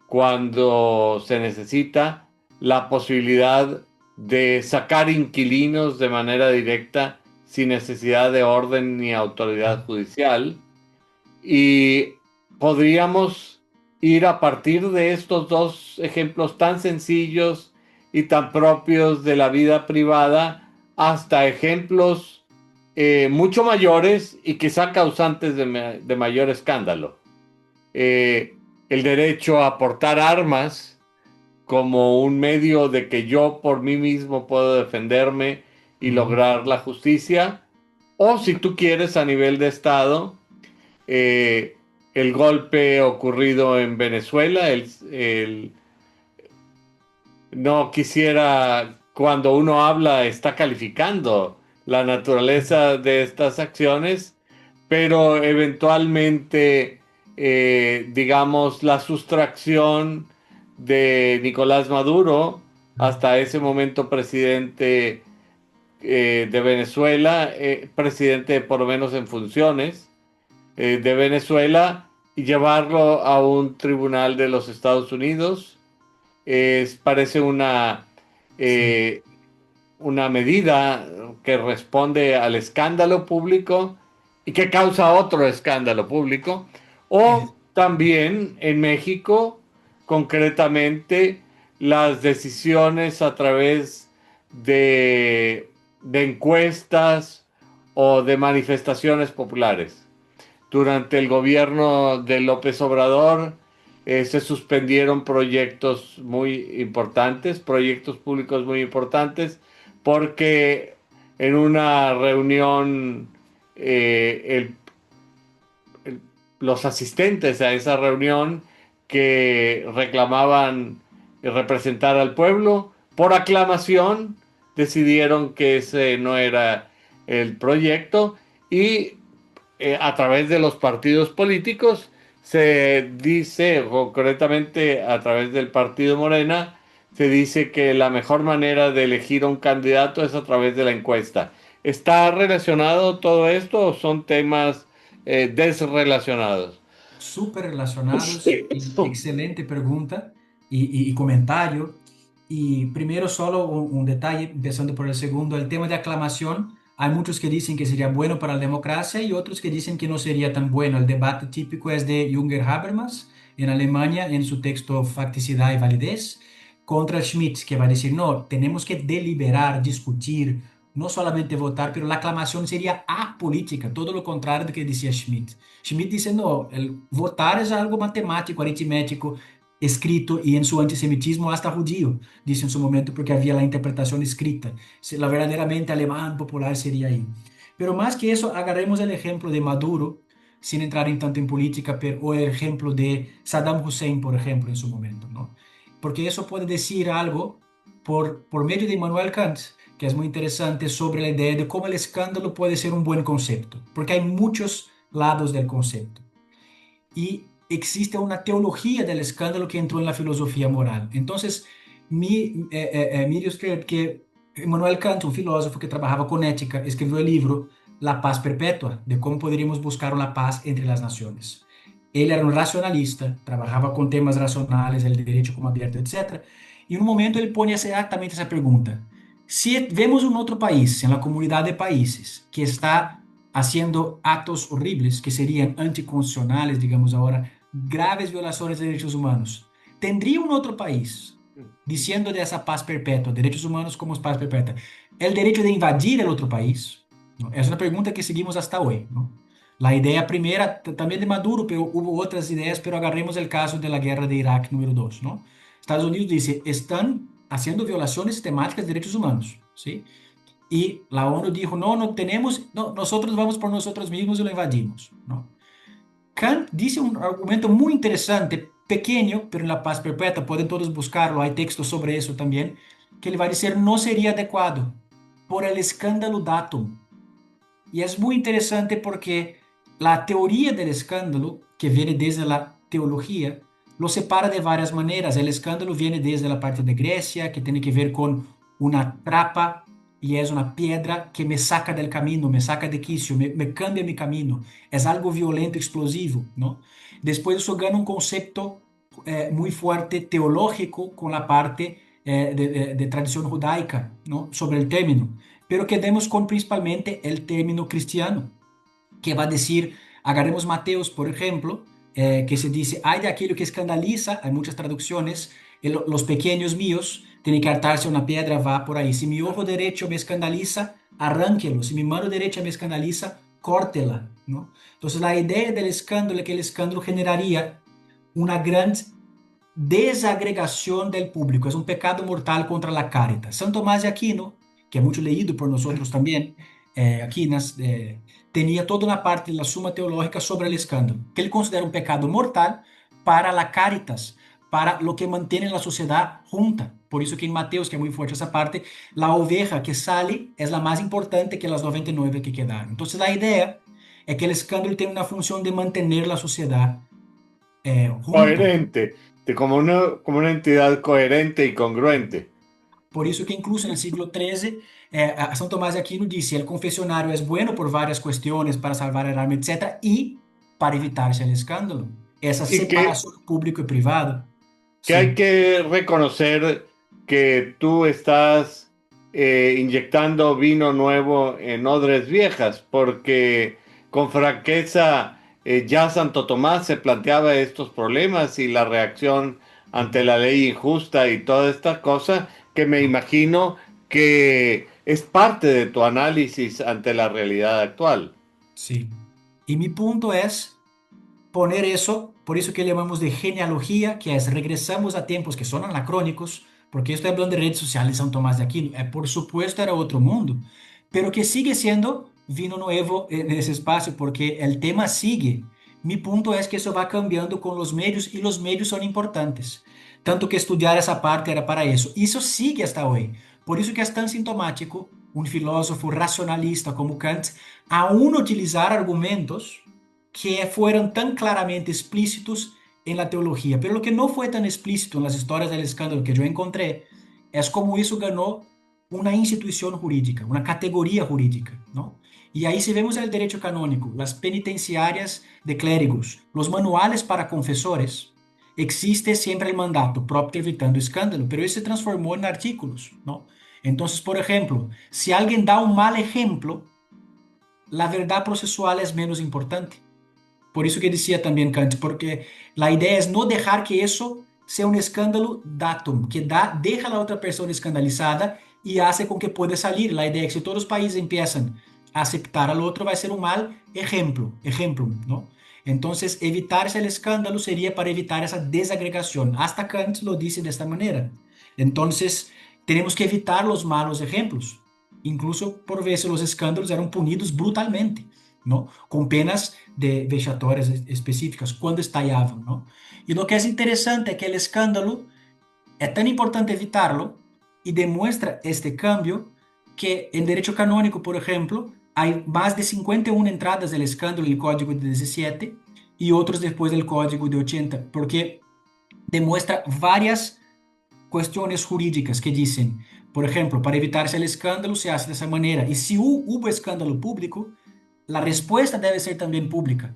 cuando se necesita, la posibilidad de sacar inquilinos de manera directa sin necesidad de orden ni autoridad judicial. Y podríamos ir a partir de estos dos ejemplos tan sencillos y tan propios de la vida privada hasta ejemplos mucho mayores y quizá causantes de mayor escándalo. Eh, el derecho a portar armas como un medio de que yo por mí mismo puedo defenderme y mm, lograr la justicia, o si tú quieres a nivel de Estado, eh, el golpe ocurrido en Venezuela, no quisiera, cuando uno habla, está calificando la naturaleza de estas acciones, pero eventualmente, digamos, la sustracción de Nicolás Maduro, hasta ese momento presidente de Venezuela, presidente por lo menos en funciones de Venezuela, y llevarlo a un tribunal de los Estados Unidos. Parece Sí. eh, una medida que responde al escándalo público y que causa otro escándalo público. O también en México, concretamente, las decisiones a través de encuestas o de manifestaciones populares. Durante el gobierno de López Obrador se suspendieron proyectos muy importantes, proyectos públicos muy importantes, porque en una reunión el los asistentes a esa reunión que reclamaban representar al pueblo, por aclamación decidieron que ese no era el proyecto y a través de los partidos políticos se dice, concretamente a través del partido Morena, se dice que la mejor manera de elegir a un candidato es a través de la encuesta. ¿Está relacionado todo esto o son temas desrelacionados? Súper relacionados, y excelente pregunta y comentario. Y primero solo un detalle, empezando por el segundo, el tema de aclamación. Hay muchos que dicen que sería bueno para la democracia y otros que dicen que no sería tan bueno. El debate típico es de Jünger Habermas en Alemania, en su texto Facticidad y Validez, contra Schmitt, que va a decir, no, tenemos que deliberar, discutir, no solamente votar, pero la aclamación sería apolítica, todo lo contrario de lo que decía Schmitt. Schmitt dice, no, el votar es algo matemático, aritmético, escrito, y en su antisemitismo hasta judío, dice en su momento, porque había la interpretación escrita. La verdaderamente alemán popular sería ahí. Pero más que eso, agarremos el ejemplo de Maduro, sin entrar en tanto en política, pero, o el ejemplo de Saddam Hussein, por ejemplo, en su momento, ¿no? Porque eso puede decir algo por medio de Immanuel Kant, que es muy interesante, sobre la idea de cómo el escándalo puede ser un buen concepto, porque hay muchos lados del concepto. Y existe una teología del escándalo que entró en la filosofía moral. Entonces, mire usted que Immanuel Kant, un filósofo que trabajaba con ética, escribió el libro La paz perpetua, de cómo podríamos buscar una paz entre las naciones. Él era un racionalista, trabajaba con temas racionales, el derecho como abierto, etc. Y en un momento él pone exactamente esa pregunta. Si vemos un otro país, en la comunidad de países, que está haciendo actos horribles, que serían anticonstitucionales, digamos ahora, graves violaciones de derechos humanos, ¿tendría un otro país diciendo de esa paz perpetua, derechos humanos como paz perpetua, el derecho de invadir el otro país? ¿No? Es una pregunta que seguimos hasta hoy, ¿no? La idea primera también de Maduro, pero hubo otras ideas, pero agarremos el caso de la guerra de Irak número 2, ¿no? Estados Unidos dice, están haciendo violaciones sistemáticas de derechos humanos, ¿sí? Y la ONU dijo, no, no tenemos, no, nosotros vamos por nosotros mismos y lo invadimos, ¿no? Kant dice un argumento muy interesante, pequeño, pero en la paz perpetua, pueden todos buscarlo, hay textos sobre eso también, que él va a decir, no sería adecuado por el escándalo datum. Y es muy interesante porque la teoría del escándalo, que viene desde la teología, lo separa de varias maneras. El escándalo viene desde la parte de Grecia, que tiene que ver con una trapa y es una piedra que me saca del camino, me saca de quicio, me cambia mi camino. Es algo violento, explosivo, ¿no? Después eso gana un concepto muy fuerte teológico con la parte de tradición judaica, ¿no? Sobre el término, pero quedemos con principalmente el término cristiano, que va a decir, agarremos Mateos, por ejemplo, que se dice, hay de aquello que escandaliza, hay muchas traducciones, los pequeños míos tienen que hartarse una piedra, va por ahí. Si mi ojo derecho me escandaliza, arránquelo. Si mi mano derecha me escandaliza, córtela, ¿no? Entonces la idea del escándalo es que el escándalo generaría una gran desagregación del público. Es un pecado mortal contra la caridad. San Tomás de Aquino, que es mucho leído por nosotros también, Aquinas, tenía toda una parte de la Suma Teológica sobre el escándalo, que él considera un pecado mortal para la caritas, para lo que mantiene la sociedad junta. Por eso que en Mateos, que es muy fuerte esa parte, la oveja que sale es la más importante que las 99 que quedaron. Entonces la idea es que el escándalo tiene una función de mantener la sociedad junta. Coherente, como una entidad coherente y congruente. Por eso que incluso en el siglo XIII a São Tomás de Aquino dice, el confesionario es bueno por varias cuestiones para salvar el alma, etcétera, y para evitarse el escándalo. Esa Y separación público y privado. que hay Sí, que reconocer que tú estás inyectando vino nuevo en odres viejas, porque con franqueza ya Santo Tomás se planteaba estos problemas y la reacción ante la ley injusta y toda esta cosa que me imagino que es parte de tu análisis ante la realidad actual. sí. Y mi punto es poner eso, por eso que llamamos de genealogía, que es regresamos a tiempos que son anacrónicos, porque yo estoy hablando de redes sociales de São Tomás de Aquino, por supuesto era otro mundo, pero que sigue siendo vino nuevo en ese espacio, porque el tema sigue. Mi punto es que eso va cambiando con los medios y los medios son importantes. Tanto que estudiar esa parte era para eso. Y eso sigue hasta hoy. Por eso que es tan sintomático un filósofo racionalista como Kant aún utilizar argumentos que fueron tan claramente explícitos en la teología. Pero lo que no fue tan explícito en las historias del escándalo que yo encontré es cómo eso ganó una institución jurídica, una categoría jurídica, ¿no? Y ahí si vemos el derecho canónico, las penitenciarias de clérigos, los manuales para confesores, existe siempre el mandato propio evitando escándalo, pero eso se transformó en artículos, ¿no? Entonces, por ejemplo, si alguien da un mal ejemplo, la verdad procesual es menos importante. Por eso que decía también Kant, porque la idea es no dejar que eso sea un escándalo datum, que deja a la otra persona escandalizada y hace con que pueda salir. La idea es que si todos los países empiezan a aceptar al otro, va a ser un mal ejemplo, ¿no? Entonces, evitarse el escándalo sería para evitar esa desagregación. Hasta Kant lo dice de esta manera. Entonces, tenemos que evitar los malos ejemplos. Incluso por veces los escándalos eran punidos brutalmente, ¿no? Con penas de vexatórias específicas quando estallavam, não? E o que é interessante é que o escândalo é tão importante evitarlo e demonstra este cambio que em direito canônico, por exemplo, há mais de 51 entradas do escândalo no Código de 17 e outros depois do Código de 80, porque demonstra várias questões jurídicas que dizem, por exemplo, para evitar-se o escândalo se hace dessa maneira, e se houve escândalo público, la respuesta debe ser también pública,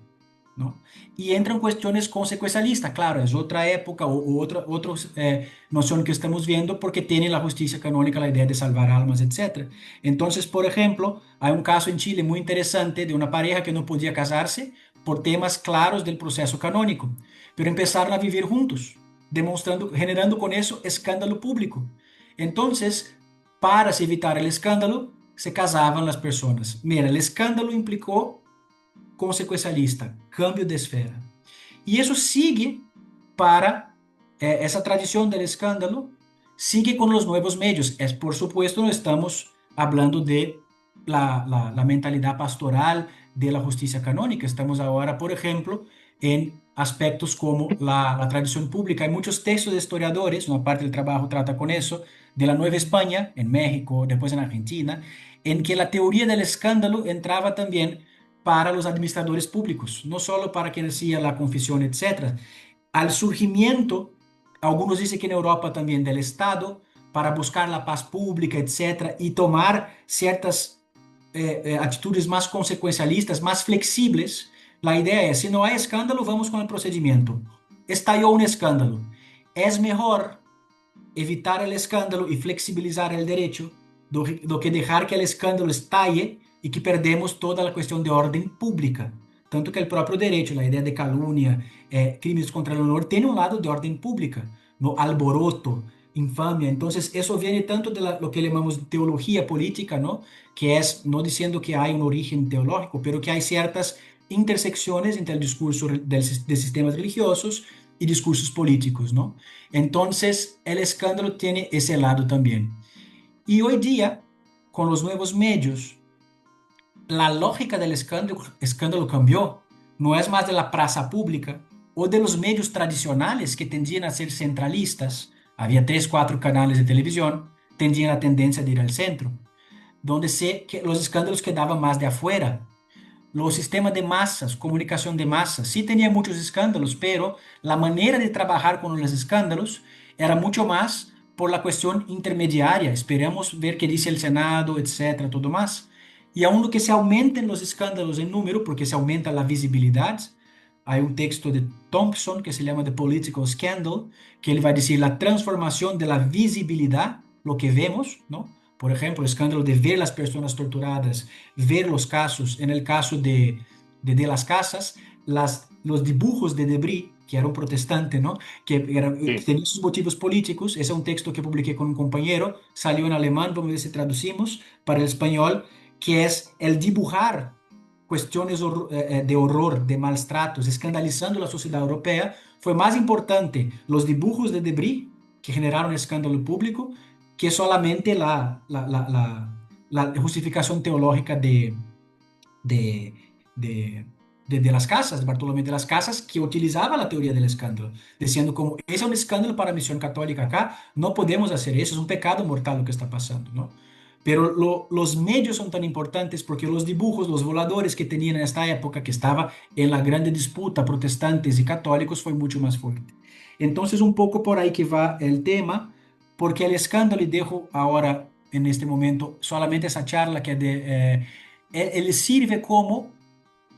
¿no? Y entran cuestiones consecuencialistas, claro, es otra época o otra noción que estamos viendo porque tiene la justicia canónica la idea de salvar almas, etcétera. Entonces, por ejemplo, hay un caso en Chile muy interesante de una pareja que no podía casarse por temas claros del proceso canónico, pero empezaron a vivir juntos, demostrando, generando con eso escándalo público. Entonces, para se evitar el escándalo, se casaban las personas. Mira, el escándalo implicó consecuencialista, cambio de esfera. Y eso sigue para esa tradición del escándalo, sigue con los nuevos medios. Es, por supuesto, no estamos hablando de la mentalidad pastoral de la justicia canónica. Estamos ahora, por ejemplo, en aspectos como la tradición pública. Hay muchos textos de historiadores, una parte del trabajo trata con eso, de la Nueva España, en México, después en Argentina, en que la teoría del escándalo entraba también para los administradores públicos, no solo para quien hacía la confesión, etcétera. Al surgimiento, algunos dicen que en Europa también del Estado, para buscar la paz pública, etcétera, y tomar ciertas atitudes más consecuencialistas, más flexibles. La idea es, si no hay escándalo, vamos con el procedimiento. Estalló un escándalo. Es mejor evitar el escándalo y flexibilizar el derecho do que dejar que el escándalo estalle y que perdemos toda la cuestión de orden pública. Tanto que el propio derecho, la idea de calumnia, crímenes contra el honor, tiene un lado de orden pública, no alboroto, infamia. Entonces, eso viene tanto de lo que llamamos teología política, ¿no? Que es, no diciendo que hay un origen teológico, pero que hay ciertas intersecciones entre el discurso de sistemas religiosos y discursos políticos, ¿no? Entonces, el escándalo tiene ese lado también. Y hoy día, con los nuevos medios, la lógica del escándalo cambió. No es más de la plaza pública o de los medios tradicionales que tendían a ser centralistas. Había 3, 4 canales de televisión, tendían la tendencia de ir al centro, donde que los escándalos quedaban más de afuera. Los sistemas de masas, comunicación de masas, sí tenía muchos escándalos, pero la manera de trabajar con los escándalos era mucho más por la cuestión intermediaria. Esperamos ver qué dice el Senado, etcétera, todo más. Y aun que se aumenten los escándalos en número, porque se aumenta la visibilidad, hay un texto de Thompson que se llama The Political Scandal, que él va a decir la transformación de la visibilidad, lo que vemos, ¿no? Por ejemplo, el escándalo de ver las personas torturadas, ver los casos, en el caso de las casas, los dibujos de Debris, que era un protestante, ¿no? Que Sí. tenía sus motivos políticos. Ese es un texto que publiqué con un compañero, salió en alemán, vamos a ver si traducimos para el español, que es el dibujar cuestiones de horror, de malos tratos, escandalizando la sociedad europea. Fue más importante los dibujos de Debris, que generaron escándalo público, que solamente la justificación teológica de, de, de las casas, de Bartolomé de las Casas, que utilizaba la teoría del escándalo, diciendo como, ese es un escándalo para misión católica acá, no podemos hacer eso, es un pecado mortal lo que está pasando, ¿no? Pero los medios son tan importantes porque los dibujos, los voladores que tenían en esta época, que estaba en la grande disputa protestantes y católicos, fue mucho más fuerte. Entonces, un poco por ahí que va el tema, porque el escándalo, y dejo ahora en este momento solamente esa charla que él sirve como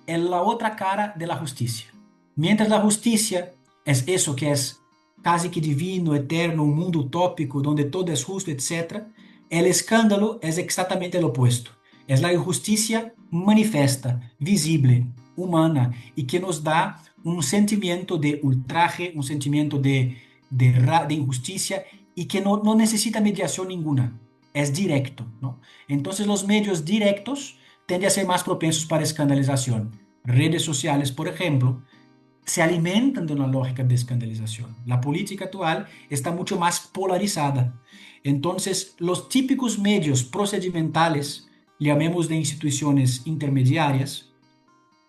en la otra cara de la justicia. Mientras la justicia es eso que es casi que divino, eterno, un mundo utópico donde todo es justo, etc., el escándalo es exactamente lo opuesto. Es la injusticia manifiesta, visible, humana, y que nos da un sentimiento de ultraje, un sentimiento de injusticia, y que no necesita mediación ninguna. Es directo, ¿no? Entonces los medios directos tienden a ser más propensos para escandalización. Redes sociales, por ejemplo, se alimentan de una lógica de escandalización. La política actual está mucho más polarizada. Entonces, los típicos medios procedimentales, llamemos de instituciones intermediarias,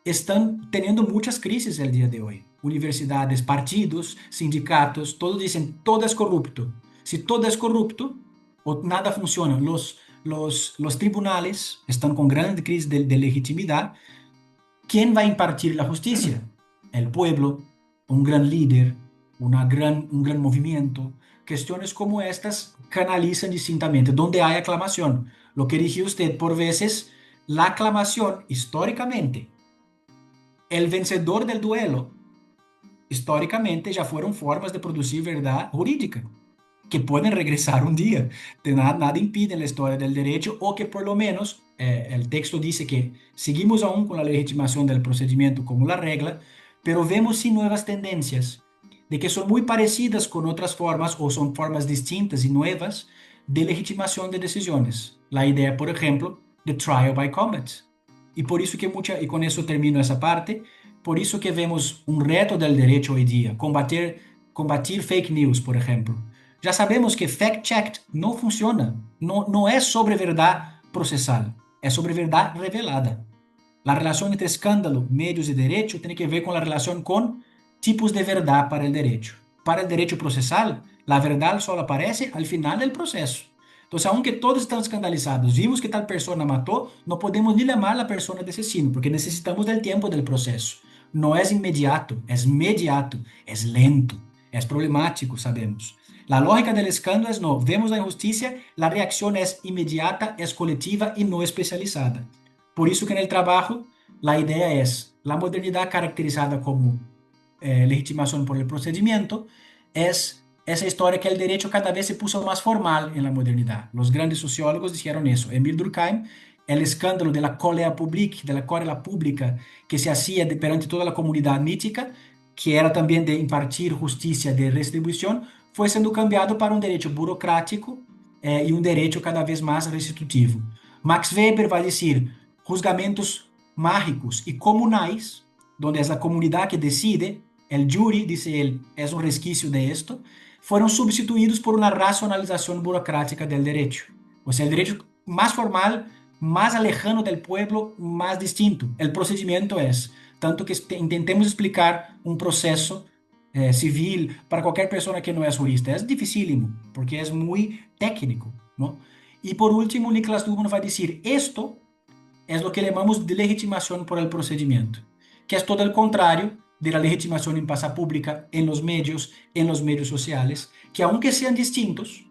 están teniendo muchas crisis el día de hoy. Universidades, partidos, sindicatos, todos dicen todo es corrupto. Si todo es corrupto, o nada funciona. Los tribunales están con gran crisis de legitimidad. ¿Quién va a impartir la justicia? El pueblo, un gran líder, un gran movimiento. Cuestiones como estas canalizan distintamente, donde hay aclamación. Lo que dije usted por veces, la aclamación históricamente, el vencedor del duelo, históricamente ya fueron formas de producir verdad jurídica, que pueden regresar un día. Nada impide en la historia del derecho, o que por lo menos el texto dice que seguimos aún con la legitimación del procedimiento como la regla, pero vemos sí nuevas tendencias, de que son muy parecidas con otras formas o son formas distintas y nuevas de legitimación de decisiones. La idea, por ejemplo, de trial by combat. Y por eso que y con eso termino esa parte, por eso que vemos un reto del derecho hoy día, combatir fake news, por ejemplo. Ya sabemos que fact-checked no funciona, no es sobre verdad procesal, es sobre verdad revelada. La relación entre escándalo, medios y derecho tiene que ver con la relación con tipos de verdad para el derecho. Para el derecho procesal, la verdad solo aparece al final del proceso. Entonces, aunque todos están escandalizados, vimos que tal persona mató, no podemos ni llamar a la persona de asesino, porque necesitamos del tiempo del proceso. No es inmediato, es mediato, es lento, es problemático, sabemos. La lógica del escándalo es no, vemos la injusticia, la reacción es inmediata, es colectiva y no especializada. Por eso que en el trabajo la idea es la modernidad caracterizada como legitimación por el procedimiento, es esa historia que el derecho cada vez se puso más formal en la modernidad. Los grandes sociólogos dijeron eso. Emile Durkheim, el escándalo de la cólera pública que se hacía perante toda la comunidad mítica, que era también de impartir justicia, de restribución, fue siendo cambiado para un derecho burocrático y un derecho cada vez más restitutivo. Max Weber va a decir, juzgamentos mágicos y comunais, donde es la comunidad que decide, el jury, dice él, es un resquicio de esto, fueron sustituidos por una racionalización burocrática del derecho. O sea, el derecho más formal, más alejano del pueblo, más distinto. El procedimiento es, tanto que intentemos explicar un proceso civil para cualquier persona que no es jurista. Es dificílimo, porque es muy técnico, ¿no? Y por último, Niklas Luhmann va a decir, esto es lo que llamamos de legitimación por el procedimiento, que es todo el contrario de la legitimación en plaza pública, en los medios sociales, que aunque sean distintos,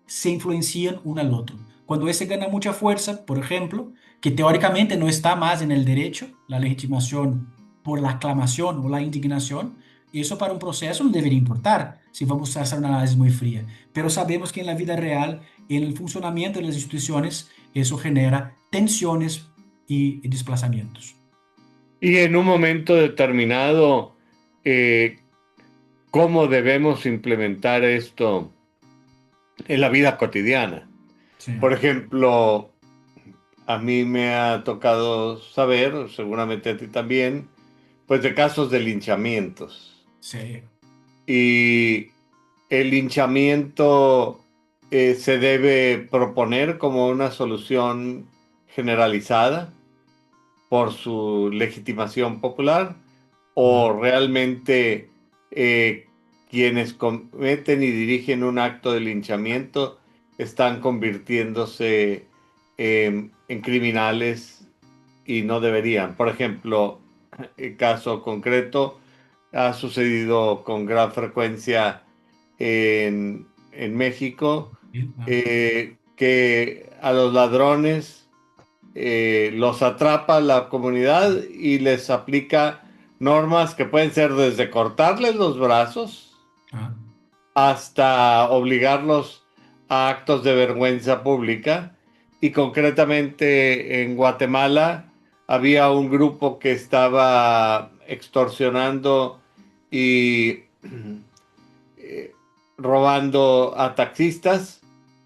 se influencian uno al otro. Cuando ese gana mucha fuerza, por ejemplo, que teóricamente no está más en el derecho, la legitimación por la aclamación o la indignación, eso para un proceso no debería importar, si vamos a hacer una análisis muy fría. Pero sabemos que en la vida real, en el funcionamiento de las instituciones, eso genera tensiones y desplazamientos. Y en un momento determinado, eh, ¿cómo debemos implementar esto en la vida cotidiana? Sí, Por ejemplo, a mí me ha tocado saber, seguramente a ti también, pues de casos de linchamientos. sí. Y el linchamiento se debe proponer como una solución generalizada por su legitimación popular, o realmente eh, quienes cometen y dirigen un acto de linchamiento están convirtiéndose en criminales y no deberían. Por ejemplo, el caso concreto ha sucedido con gran frecuencia en México, que a los ladrones los atrapa la comunidad y les aplica normas que pueden ser desde cortarles los brazos Ah, hasta obligarlos a actos de vergüenza pública. Y concretamente en Guatemala había un grupo que estaba extorsionando y robando a taxistas,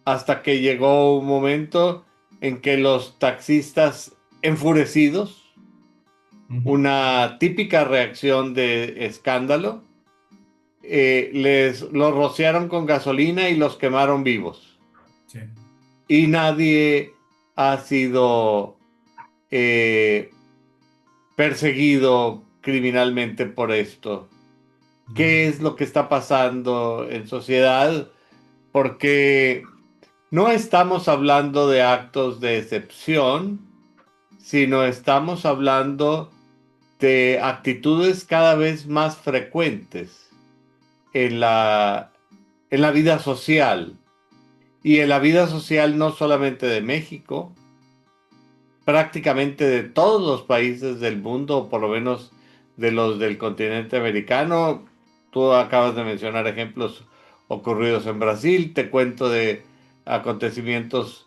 hasta que llegó un momento en que los taxistas enfurecidos, ujú, una típica reacción de escándalo, los rociaron con gasolina y los quemaron vivos. sí. Y nadie ha sido eh, perseguido criminalmente por esto. No. ¿Qué es lo que está pasando en sociedad? Porque no estamos hablando de actos de excepción, sino estamos hablando de actitudes cada vez más frecuentes en en la vida social. Y en la vida social no solamente de México, prácticamente de todos los países del mundo, o por lo menos de los del continente americano. Tú acabas de mencionar ejemplos ocurridos en Brasil, te cuento de acontecimientos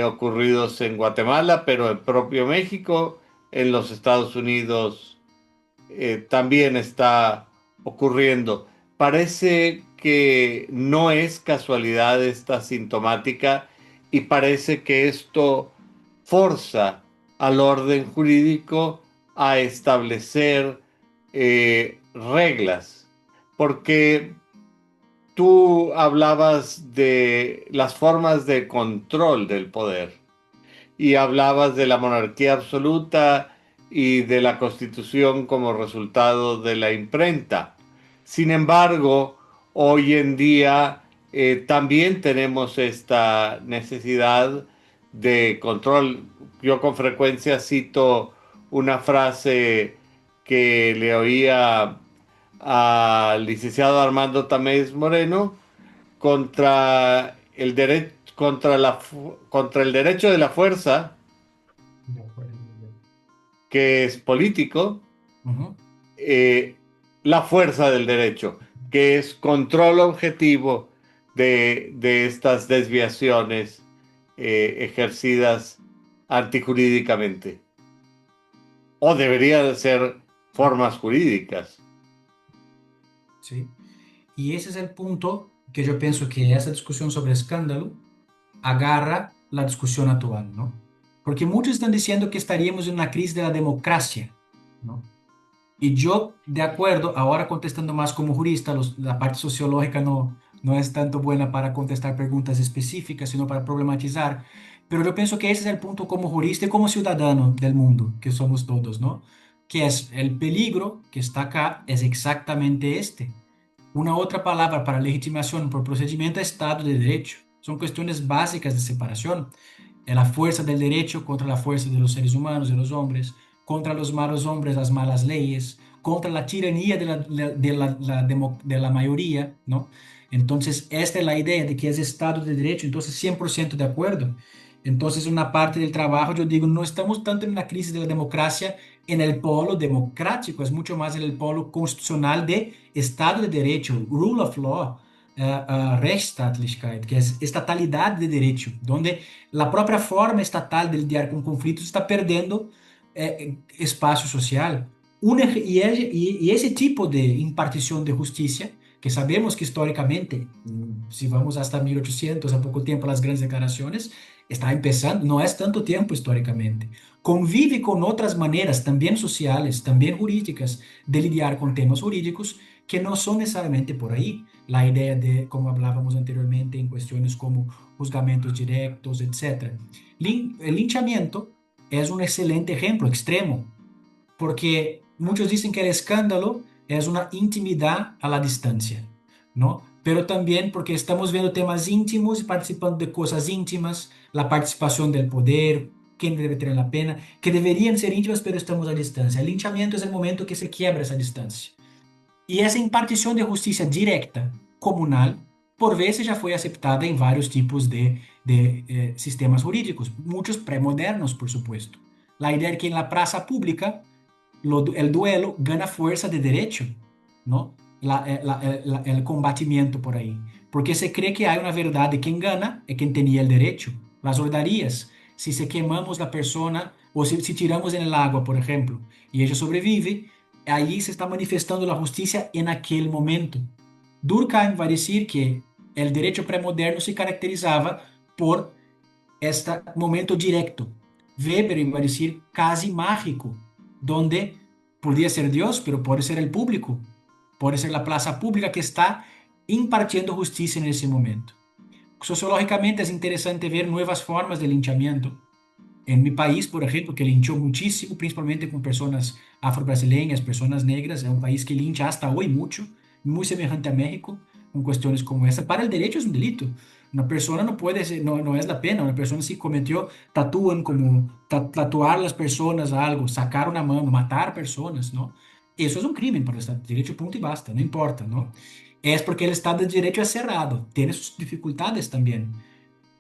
ocurridos en Guatemala, pero en propio México, en los Estados Unidos también está ocurriendo. Parece que no es casualidad esta sintomática, y parece que esto forza al orden jurídico a establecer reglas, porque tú hablabas de las formas de control del poder y hablabas de la monarquía absoluta y de la Constitución como resultado de la imprenta. Sin embargo, hoy en día también tenemos esta necesidad de control. Yo con frecuencia cito una frase que le oía al licenciado Armando Tamés Moreno contra el derecho, contra el derecho de la fuerza, De acuerdo. que es político, Ujú. eh, la fuerza del derecho, que es control objetivo de estas desviaciones ejercidas antijurídicamente. O deberían de ser formas jurídicas. Sí. Y ese es el punto que yo pienso que esa discusión sobre escándalo agarra la discusión actual, ¿no? Porque muchos están diciendo que estaríamos en una crisis de la democracia, ¿no? Y yo, de acuerdo, ahora contestando más como jurista, la parte sociológica no es tanto buena para contestar preguntas específicas, sino para problematizar. Pero yo pienso que ese es el punto como jurista y como ciudadano del mundo, que somos todos, ¿no? Que es el peligro que está acá, es exactamente este. Una otra palabra para legitimación por procedimiento es Estado de Derecho. Son cuestiones básicas de separación. La fuerza del derecho contra la fuerza de los seres humanos, de los hombres, contra los malos hombres, las malas leyes, contra la tiranía de la mayoría, ¿no? Entonces, esta es la idea de que es Estado de Derecho, entonces 100% de acuerdo. Entonces, una parte del trabajo, yo digo, no estamos tanto en una crisis de la democracia en el polo democrático, es mucho más en el polo constitucional de Estado de Derecho, rule of law, Rechtsstaatlichkeit, que es estatalidad de derecho, donde la propia forma estatal de lidiar con conflictos está perdiendo espacio social. Y ese tipo de impartición de justicia, que sabemos que históricamente, si vamos hasta 1800, a poco tiempo, las grandes declaraciones, está empezando, no es tanto tiempo históricamente, convive con otras maneras, también sociales, también jurídicas, de lidiar con temas jurídicos que no son necesariamente por ahí. La idea de, como hablábamos anteriormente, en cuestiones como juzgamentos directos, etc. El linchamiento es un excelente ejemplo, extremo, porque muchos dicen que el escándalo es una intimidad a la distancia, ¿no? Pero también porque estamos viendo temas íntimos y participando de cosas íntimas, la participación del poder, quién debe tener la pena, que deberían ser íntimas, pero estamos a distancia. El linchamiento es el momento que se quiebra esa distancia. Y esa impartición de justicia directa, comunal, por veces ya fue aceptada en varios tipos de sistemas jurídicos, muchos premodernos, por supuesto. La idea de que en la plaza pública el duelo gana fuerza de derecho, ¿no? El combatimiento por ahí. Porque se cree que hay una verdad de quien gana es quien tenía el derecho. Las ordarias, si se quemamos la persona o si tiramos en el agua, por ejemplo, y ella sobrevive, ahí se está manifestando la justicia en aquel momento. Durkheim va a decir que el derecho premoderno se caracterizaba por este momento directo. Weber iba a decir casi mágico, donde podía ser Dios, pero puede ser el público, puede ser la plaza pública que está impartiendo justicia en ese momento. Sociológicamente es interesante ver nuevas formas de linchamiento. En mi país, por ejemplo, que linchó muchísimo, principalmente con personas afro-brasileñas, personas negras, es un país que lincha hasta hoy mucho, muy semejante a México, con cuestiones como esta. Para el derecho es un delito. Una persona no puede ser, no es la pena. Una persona si cometió, tatúan como tatuar las personas algo, sacar una mano, matar personas, ¿no? Eso es un crimen para el Estado de Derecho, punto y basta, no importa, ¿no? Es porque el Estado de Derecho es cerrado, tiene sus dificultades también.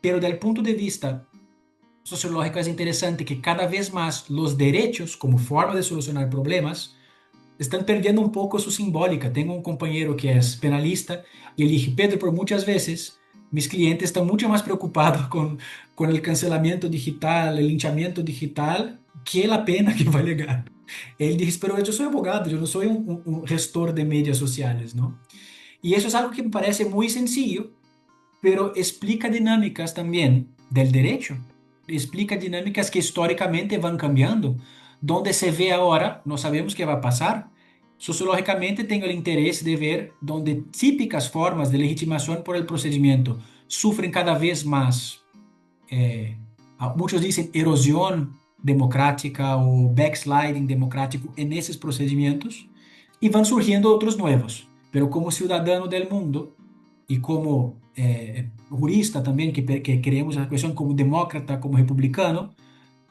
Pero del punto de vista sociológico es interesante que cada vez más los derechos como forma de solucionar problemas están perdiendo un poco su simbólica. Tengo un compañero que es penalista y él dice, Pedro, por muchas veces mis clientes están mucho más preocupados con el cancelamiento digital, el linchamiento digital, que la pena que va a llegar. Él dice, pero yo soy abogado, yo no soy un gestor de medios sociales, ¿no? Y eso es algo que me parece muy sencillo, pero explica dinámicas también del derecho, explica dinámicas que históricamente van cambiando, donde se ve ahora, no sabemos qué va a pasar. Sociológicamente tengo el interés de ver donde típicas formas de legitimación por el procedimiento sufren cada vez más, eh, muchos dicen erosión democrática o backsliding democrático en esos procedimientos, y van surgiendo otros nuevos. Pero como ciudadano del mundo, y como jurista también, que creemos la cuestión como demócrata, como republicano,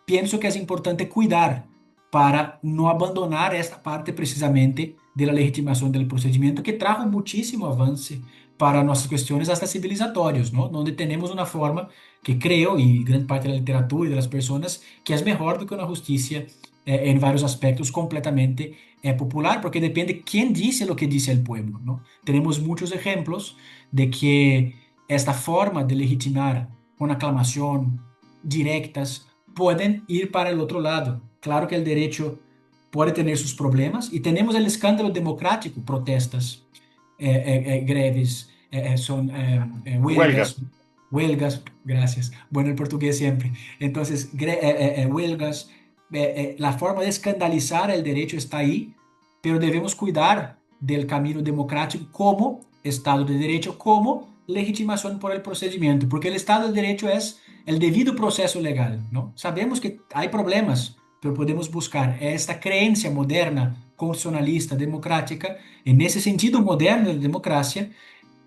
pienso que es importante cuidar para no abandonar esta parte precisamente de la legitimación del procedimiento que trajo muchísimo avance para nuestras cuestiones hasta civilizatorios, ¿no? Donde tenemos una forma que creo, y gran parte de la literatura y de las personas, que es mejor do que una justicia en varios aspectos completamente popular, porque depende quién dice lo que dice el pueblo, ¿no? Tenemos muchos ejemplos de que esta forma de legitimar con aclamación directas pueden ir para el otro lado. Claro que el derecho puede tener sus problemas y tenemos el escándalo democrático, protestas, greves, Huelgas. huelgas, huelgas, gracias. Bueno, el portugués siempre. Entonces, huelgas, la forma de escandalizar el derecho está ahí, pero debemos cuidar del camino democrático como Estado de Derecho, como legitimación por el procedimiento, porque el Estado de Derecho es el debido proceso legal, ¿no? Sabemos que hay problemas, pero podemos buscar esta creencia moderna, constitucionalista, democrática, en ese sentido moderno de democracia,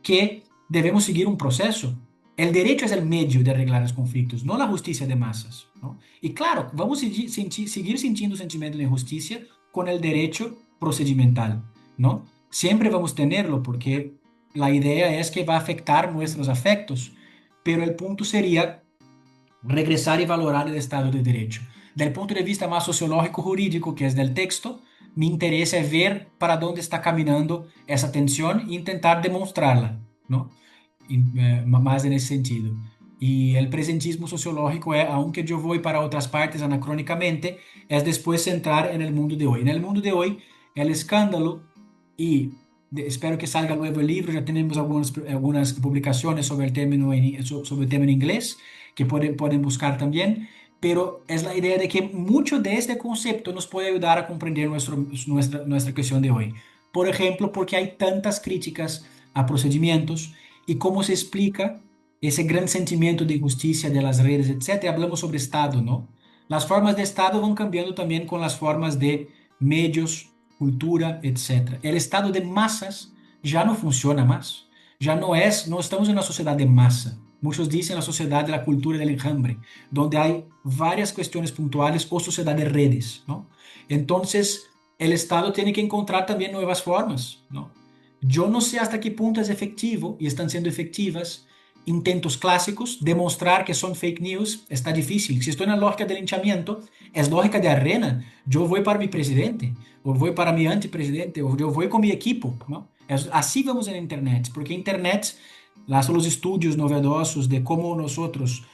que debemos seguir un proceso. El derecho es el medio de arreglar los conflictos, no la justicia de masas, ¿no? Y claro, vamos a seguir sintiendo sentimiento de injusticia con el derecho procedimental, ¿no? Siempre vamos a tenerlo porque la idea es que va a afectar nuestros afectos, pero el punto sería regresar y valorar el Estado de Derecho. Del punto de vista más sociológico jurídico, que es del texto, mi interés es ver para dónde está caminando esa tensión e intentar demostrarla, ¿no? Más en ese sentido. Y el presentismo sociológico es, aunque yo voy para otras partes anacrónicamente, es después centrar en el mundo de hoy. En el mundo de hoy, el escándalo, y espero que salga luego el libro, ya tenemos algunas publicaciones sobre el término sobre el tema en inglés, que pueden buscar también, pero es la idea de que mucho de este concepto nos puede ayudar a comprender nuestra cuestión de hoy. Por ejemplo, porque hay tantas críticas a procedimientos y cómo se explica ese gran sentimiento de injusticia de las redes, etcétera. Hablamos sobre Estado, ¿no? Las formas de Estado van cambiando también con las formas de medios, cultura, etcétera. El Estado de masas ya no funciona más. Ya no estamos en una sociedad de masa. Muchos dicen la sociedad de la cultura del enjambre, donde hay varias cuestiones puntuales o sociedad de redes, ¿no? Entonces, el Estado tiene que encontrar también nuevas formas, ¿no? Yo no sé hasta qué punto es efectivo y están siendo efectivas intentos clásicos, demostrar que son fake news está difícil. Si estoy en la lógica del linchamiento, es lógica de arena. Yo voy para mi presidente, o voy para mi antipresidente, o yo voy con mi equipo, ¿no? Así vamos en Internet, porque Internet, los estudios novedosos de cómo nosotros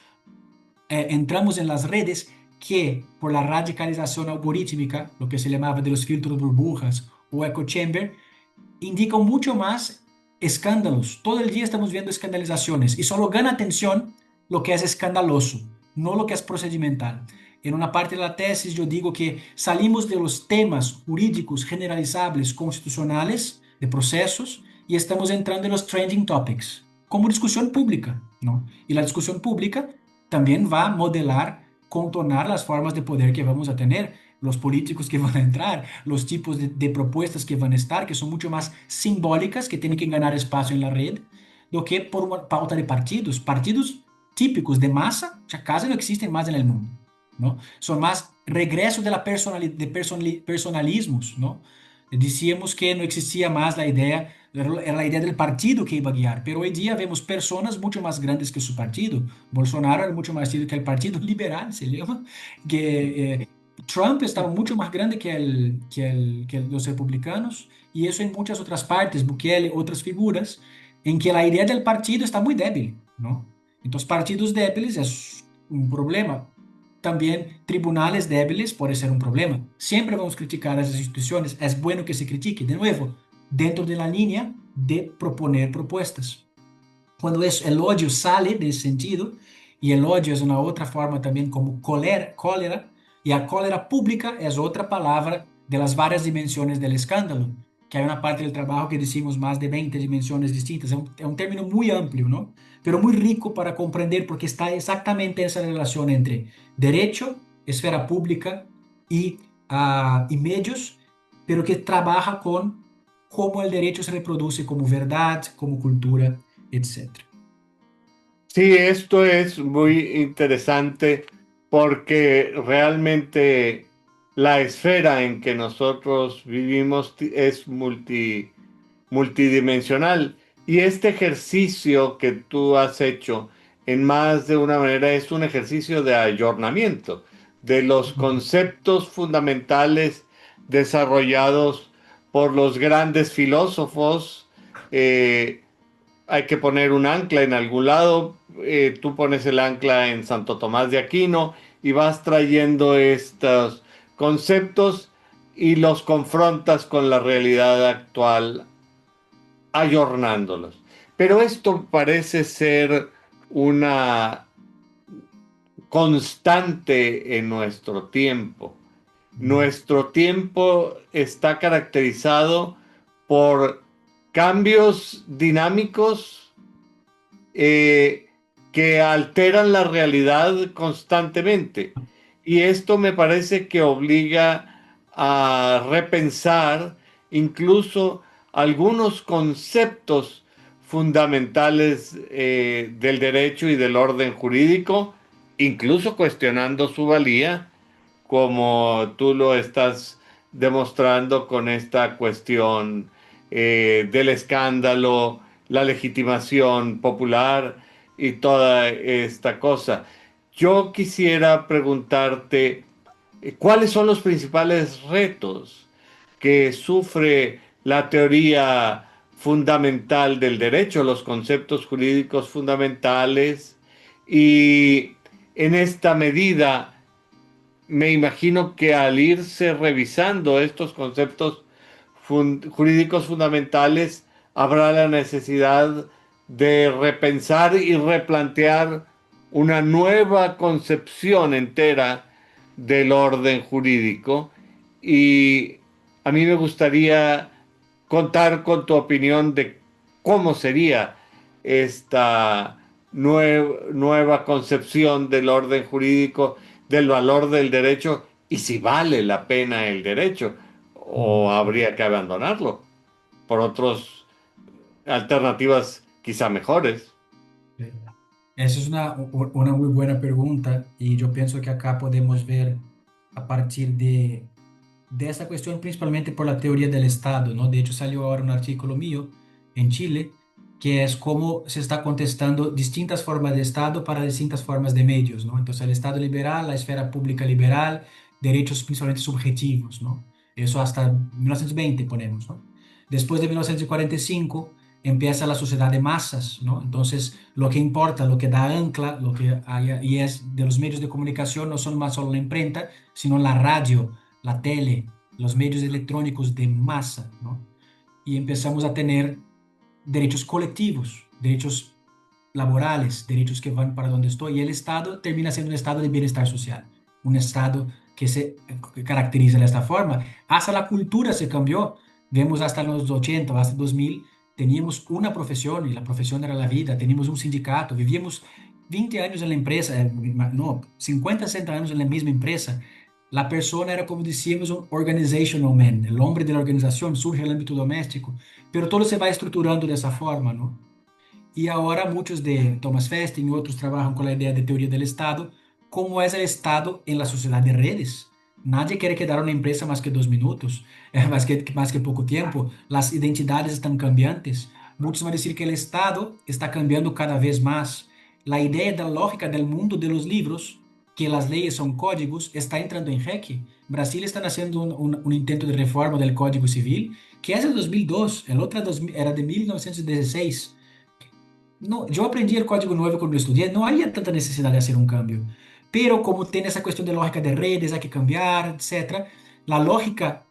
entramos en las redes, que por la radicalización algorítmica, lo que se llamaba de los filtros burbujas o echo chamber, indican mucho más escándalos. Todo el día estamos viendo escandalizaciones y solo gana atención lo que es escandaloso, no lo que es procedimental. En una parte de la tesis yo digo que salimos de los temas jurídicos generalizables constitucionales de procesos y estamos entrando en los trending topics como discusión pública, ¿no? Y la discusión pública también va a modelar, contornar las formas de poder que vamos a tener, los políticos que van a entrar, los tipos de propuestas que van a estar, que son mucho más simbólicas, que tienen que ganar espacio en la red, do que por una pauta de partidos. Partidos típicos de masa ya casi no existen más en el mundo, ¿no? Son más regresos de personalismos, ¿no? Decíamos que no existía más la idea, era la idea del partido que iba a guiar, pero hoy día vemos personas mucho más grandes que su partido. Bolsonaro era mucho más grande que el Partido Liberal, se llama, que Trump estaba mucho más grande que los republicanos, y eso en muchas otras partes, Bukele, otras figuras, en que la idea del partido está muy débil, ¿no? Entonces, partidos débiles es un problema. También tribunales débiles puede ser un problema. Siempre vamos a criticar a esas instituciones. Es bueno que se critique, de nuevo, dentro de la línea de proponer propuestas. Cuando el odio sale de ese sentido, y el odio es una otra forma también como cólera, y la cólera pública es otra palabra de las varias dimensiones del escándalo, que hay una parte del trabajo que decimos más de 20 dimensiones distintas. Es un término muy amplio, ¿no? Pero muy rico para comprender porque está exactamente esa relación entre derecho, esfera pública y medios, pero que trabaja con cómo el derecho se reproduce como verdad, como cultura, etcétera. Sí, esto es muy interesante porque realmente la esfera en que nosotros vivimos es multidimensional, y este ejercicio que tú has hecho en más de una manera es un ejercicio de ayornamiento de los conceptos fundamentales desarrollados por los grandes filósofos. Hay que poner un ancla en algún lado, tú pones el ancla en Santo Tomás de Aquino y vas trayendo estos conceptos y los confrontas con la realidad actual, ayornándolos. Pero esto parece ser una constante en nuestro tiempo. Nuestro tiempo está caracterizado por cambios dinámicos que alteran la realidad constantemente. Y esto me parece que obliga a repensar incluso algunos conceptos fundamentales del derecho y del orden jurídico, incluso cuestionando su valía, como tú lo estás demostrando con esta cuestión del escándalo, la legitimación popular y toda esta cosa. Yo quisiera preguntarte, ¿cuáles son los principales retos que sufre la teoría fundamental del derecho, los conceptos jurídicos fundamentales? Y en esta medida, me imagino que al irse revisando estos conceptos jurídicos fundamentales, habrá la necesidad de repensar y replantear una nueva concepción entera del orden jurídico. Y a mí me gustaría contar con tu opinión de cómo sería esta nueva concepción del orden jurídico, del valor del derecho y si vale la pena el derecho o habría que abandonarlo por otras alternativas quizá mejores. Esa es una muy buena pregunta y yo pienso que acá podemos ver a partir de esa cuestión principalmente por la teoría del Estado, ¿no? De hecho, salió ahora un artículo mío en Chile que es cómo se está contestando distintas formas de Estado para distintas formas de medios, ¿no? Entonces, el Estado liberal, la esfera pública liberal, derechos principalmente subjetivos, ¿no? Eso hasta 1920 ponemos, ¿no? Después de 1945 empieza la sociedad de masas, ¿no? Entonces, lo que importa, lo que da ancla, lo que hay, y es de los medios de comunicación no son más solo la imprenta, sino la radio, la tele, los medios electrónicos de masa, ¿no? Y empezamos a tener derechos colectivos, derechos laborales, derechos que van para donde estoy, y el Estado termina siendo un estado de bienestar social, un estado que caracteriza de esta forma. Hasta la cultura se cambió, vemos hasta los 80, hasta 2000, teníamos una profesión y la profesión era la vida, teníamos un sindicato, vivíamos 20 años en la empresa, no, 50, 60 años en la misma empresa. La persona era, como decíamos, un organizational man, el hombre de la organización, surge el ámbito doméstico, pero todo se va estructurando de esa forma, ¿no? Y ahora muchos de Thomas Festing y otros trabajan con la idea de teoría del Estado, cómo es el Estado en la sociedad de redes. Nadie quiere quedar en una empresa más que 2 minutos, más que poco tiempo. Las identidades están cambiantes. Muchos van a decir que el Estado está cambiando cada vez más. La idea de la lógica del mundo de los libros, que las leyes son códigos, está entrando en jaque. Brasil está haciendo un intento de reforma del Código Civil, que es de 2002, el otro era de 1916. No, yo aprendí el código nuevo cuando lo estudié, no había tanta necesidad de hacer un cambio. Pero como tiene esa cuestión de lógica de redes, hay que cambiar, etcétera, la lógica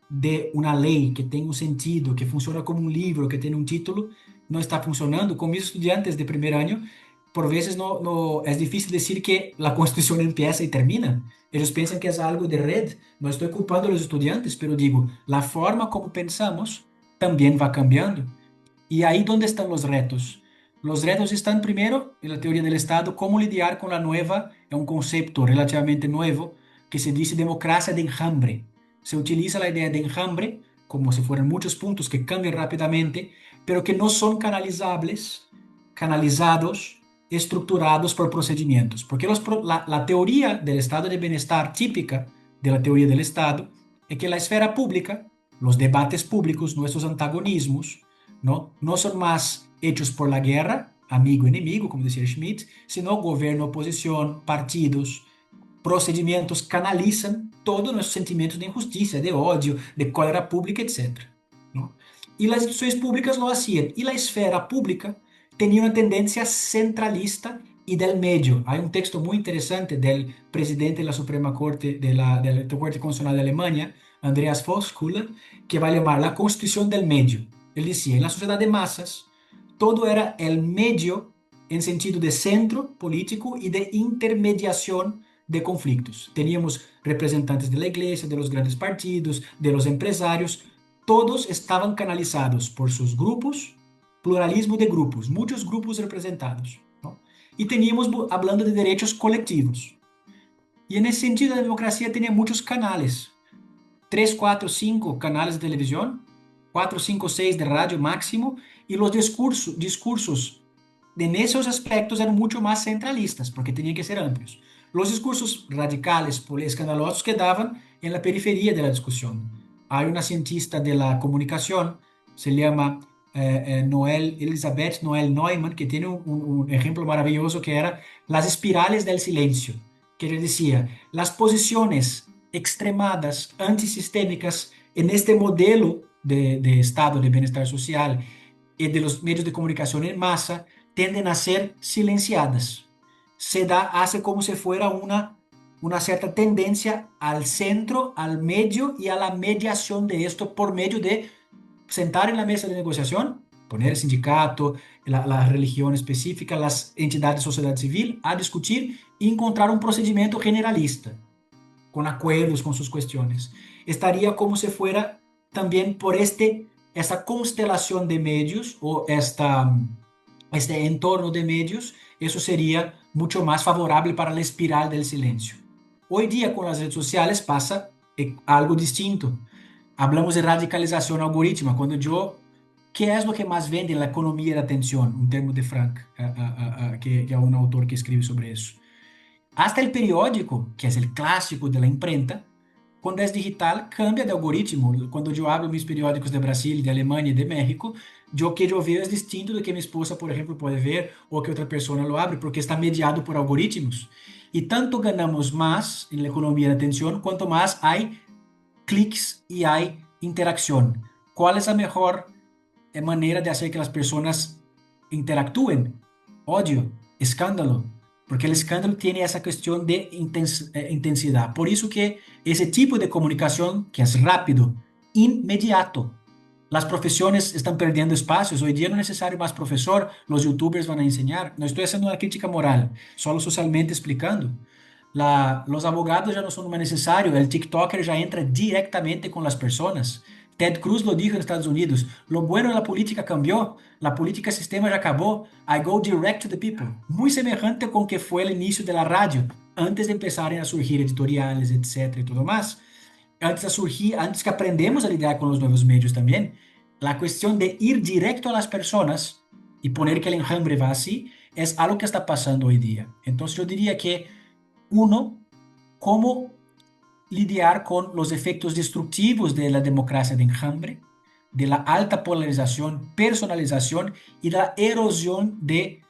de una ley que tenga un sentido, que funciona como un libro, que tiene un título, no está funcionando. Con mis estudiantes de primer año, por veces no es difícil decir que la Constitución empieza y termina. Ellos piensan que es algo de red. No estoy culpando a los estudiantes, pero digo, la forma como pensamos también va cambiando. Y ahí donde están los retos. Los retos están primero en la teoría del Estado, cómo lidiar con la nueva, es un concepto relativamente nuevo, que se dice democracia de enjambre. Se utiliza la idea de enjambre como si fueran muchos puntos que cambian rápidamente, pero que no son canalizables, canalizados, estructurados por procedimientos. Porque la teoría del estado de bienestar típica de la teoría del Estado es que la esfera pública, los debates públicos, nuestros antagonismos, no son más hechos por la guerra, amigo-enemigo, como decía Schmitt, sino gobierno, oposición, partidos, procedimientos canalizan todos nuestros sentimientos de injusticia, de odio, de cólera pública, etc. ¿No? Y las instituciones públicas lo hacían. Y la esfera pública tenía una tendencia centralista y del medio. Hay un texto muy interesante del presidente de la Suprema Corte, de la Corte Constitucional de Alemania, Andreas Voskuhle, que va a llamar la Constitución del Medio. Él decía, en la sociedad de masas, todo era el medio en sentido de centro político y de intermediación de conflictos. Teníamos representantes de la iglesia, de los grandes partidos, de los empresarios, todos estaban canalizados por sus grupos, pluralismo de grupos, muchos grupos representados, ¿no? Y teníamos, hablando de derechos colectivos. Y en ese sentido, la democracia tenía muchos canales, 3, 4, 5 canales de televisión, 4, 5, 6 de radio máximo, y los discursos en esos aspectos eran mucho más centralistas, porque tenían que ser amplios. Los discursos radicales, escandalosos, quedaban en la periferia de la discusión. Hay una cientista de la comunicación, se llama Elizabeth Noel Neumann, que tiene un ejemplo maravilloso que era las espirales del silencio, que ella decía, las posiciones extremadas, antisistémicas, en este modelo de estado de bienestar social y de los medios de comunicación en masa, tienden a ser silenciadas. Hace como si fuera una cierta tendencia al centro, al medio y a la mediación de esto por medio de sentar en la mesa de negociación, poner el sindicato, la religión específica, las entidades de sociedad civil a discutir y encontrar un procedimiento generalista, con acuerdos, con sus cuestiones. Estaría como si fuera también por esta constelación de medios o este entorno de medios, eso sería mucho más favorable para la espiral del silencio. Hoy día con las redes sociales pasa algo distinto. Hablamos de radicalización algorítmica, cuando ¿qué es lo que más vende en la economía de atención? Un termo de Frank, que es un autor que escribe sobre eso. Hasta el periódico, que es el clásico de la imprenta, cuando es digital, cambia de algoritmo. Cuando yo abro mis periódicos de Brasil, de Alemania y de México, que yo veo es distinto do que mi esposa, por ejemplo, puede ver o que otra persona lo abre, porque está mediado por algoritmos. Y tanto ganamos más en la economía de atención, cuanto más hay clics y hay interacción. ¿Cuál es la mejor manera de hacer que las personas interactúen? Odio, escándalo, porque el escándalo tiene esa cuestión de intensidad. Por eso que ese tipo de comunicación, que es rápido, inmediato, las profesiones están perdiendo espacios. Hoy día no es necesario más profesor, los youtubers van a enseñar. No estoy haciendo una crítica moral, solo socialmente explicando. Los abogados ya no son más necesarios, el TikToker ya entra directamente con las personas. Ted Cruz lo dijo en Estados Unidos, lo bueno de la política cambió, la política sistema ya acabó, I go direct to the people. Muy semejante con que fue el inicio de la radio, antes de empezarem a surgir editoriales, etcétera, y todo más. Antes que aprendemos a lidiar con los nuevos medios también, la cuestión de ir directo a las personas y poner que el enjambre va así, es algo que está pasando hoy día. Entonces yo diría que uno, cómo lidiar con los efectos destructivos de la democracia de enjambre, de la alta polarización, personalización y la erosión de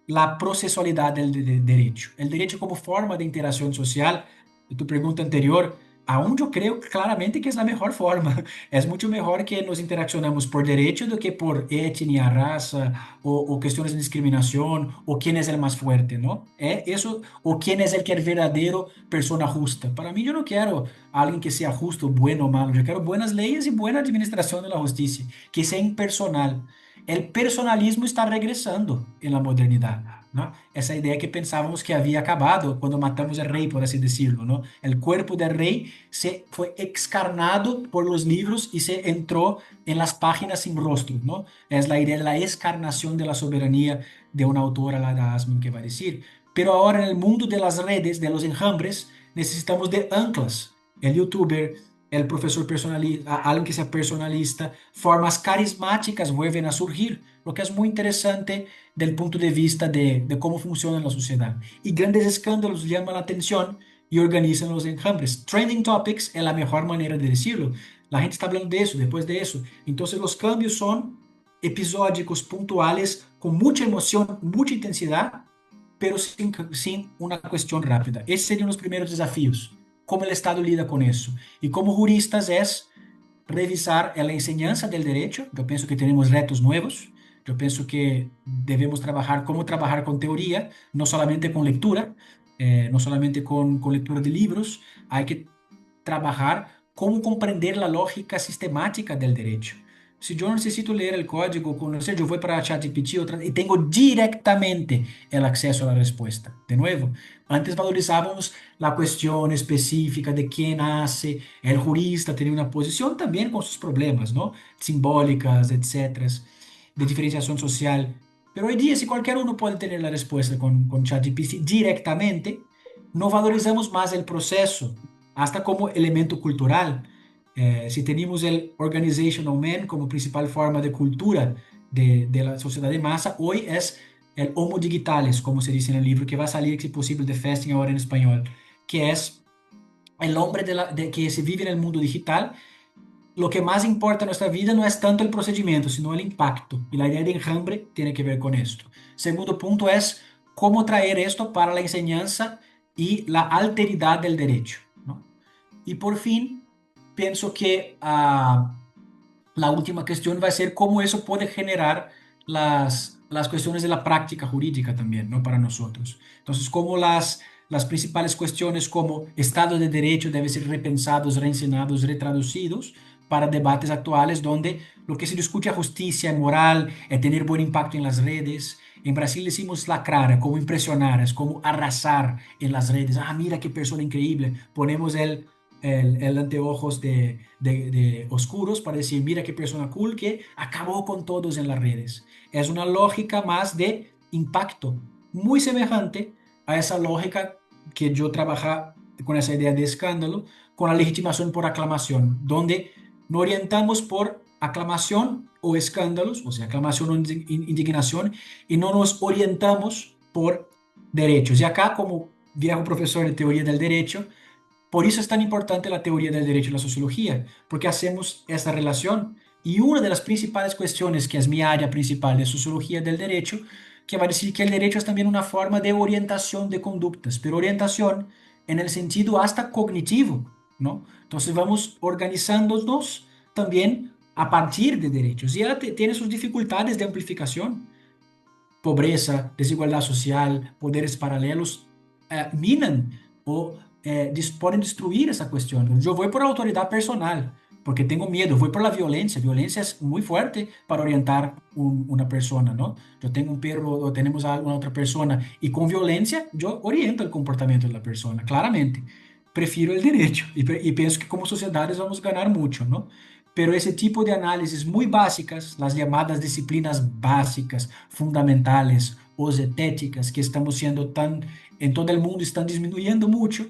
la procesualidad del derecho. El derecho como forma de interacción social, de tu pregunta anterior, aún yo creo claramente que es la mejor forma. Es mucho mejor que nos interaccionamos por derecho do que por etnia, raza o cuestiones de discriminación o quién es el más fuerte, ¿no? Eso, o quién es el que es verdadero persona justa. Para mí yo no quiero alguien que sea justo, bueno o malo. Yo quiero buenas leyes y buena administración de la justicia, que sea impersonal. El personalismo está regresando en la modernidad, ¿no? Esa idea que pensábamos que había acabado cuando matamos al rey, por así decirlo, ¿no? El cuerpo del rey se fue excarnado por los libros y se entró en las páginas sin rostro, ¿no? Es la idea de la excarnación de la soberanía de una autora, Lara Asman, que va a decir. Pero ahora en el mundo de las redes, de los enjambres, necesitamos de anclas. El youtuber, el profesor personalista, alguien que sea personalista, formas carismáticas vuelven a surgir, lo que es muy interesante del punto de vista de cómo funciona la sociedad. Y grandes escándalos llaman la atención y organizan los enjambres. Trending topics es la mejor manera de decirlo. La gente está hablando de eso, después de eso. Entonces los cambios son episódicos, puntuales, con mucha emoción, mucha intensidad, pero sin una cuestión rápida. Esos serían los primeros desafíos. Cómo el Estado lida con eso. Y como juristas es revisar la enseñanza del derecho. Yo pienso que tenemos retos nuevos. Yo pienso que debemos trabajar con teoría, no solamente con lectura, no solamente con lectura de libros. Hay que trabajar cómo comprender la lógica sistemática del derecho. Si yo necesito leer el código, conocer, yo voy para ChatGPT y tengo directamente el acceso a la respuesta. De nuevo, antes valorizábamos la cuestión específica de quién hace, el jurista tenía una posición también con sus problemas, ¿no? Simbólicas, etcétera, de diferenciación social. Pero hoy día, si cualquier uno puede tener la respuesta con ChatGPT directamente, no valorizamos más el proceso, hasta como elemento cultural. Si tenemos el organizational man como principal forma de cultura de la sociedad de masa, hoy es el Homo Digitalis, como se dice en el libro, que va a salir, si posible, de Festing ahora en español, que es el hombre que se vive en el mundo digital. Lo que más importa en nuestra vida no es tanto el procedimiento, sino el impacto. Y la idea de enjambre tiene que ver con esto. Segundo punto es cómo traer esto para la enseñanza y la alteridad del derecho, ¿no? Y por fin, pienso que la última cuestión va a ser cómo eso puede generar las cuestiones de la práctica jurídica también, ¿no? Para nosotros. Entonces, cómo las principales cuestiones como Estado de Derecho deben ser repensados, reenseñados, retraducidos para debates actuales donde lo que se discute es justicia, moral, es tener buen impacto en las redes. En Brasil decimos lacrar, es como impresionar, es como arrasar en las redes. Ah, mira qué persona increíble. Ponemos el anteojos de oscuros para decir, mira qué persona cool que acabó con todos en las redes. Es una lógica más de impacto, muy semejante a esa lógica que yo trabajaba con esa idea de escándalo, con la legitimación por aclamación, donde no orientamos por aclamación o escándalos, o sea, aclamación o indignación, y no nos orientamos por derechos. Y acá, como viejo profesor de teoría del derecho, por eso es tan importante la teoría del derecho y la sociología, porque hacemos esta relación. Y una de las principales cuestiones, que es mi área principal de sociología del derecho, que va a decir que el derecho es también una forma de orientación de conductas, pero orientación en el sentido hasta cognitivo, ¿no? Entonces vamos organizándonos también a partir de derechos. Y ella tiene sus dificultades de amplificación. Pobreza, desigualdad social, poderes paralelos, minan o pueden destruir esa cuestión. Yo voy por autoridad personal, porque tengo miedo, voy por la violencia. Violencia es muy fuerte para orientar una persona, ¿no? Yo tengo un perro o tenemos a alguna otra persona y con violencia yo oriento el comportamiento de la persona, claramente. Prefiero el derecho y pienso que como sociedades vamos a ganar mucho, ¿no? Pero ese tipo de análisis muy básicas, las llamadas disciplinas básicas, fundamentales o zetéticas, que estamos siendo tan, en todo el mundo están disminuyendo mucho,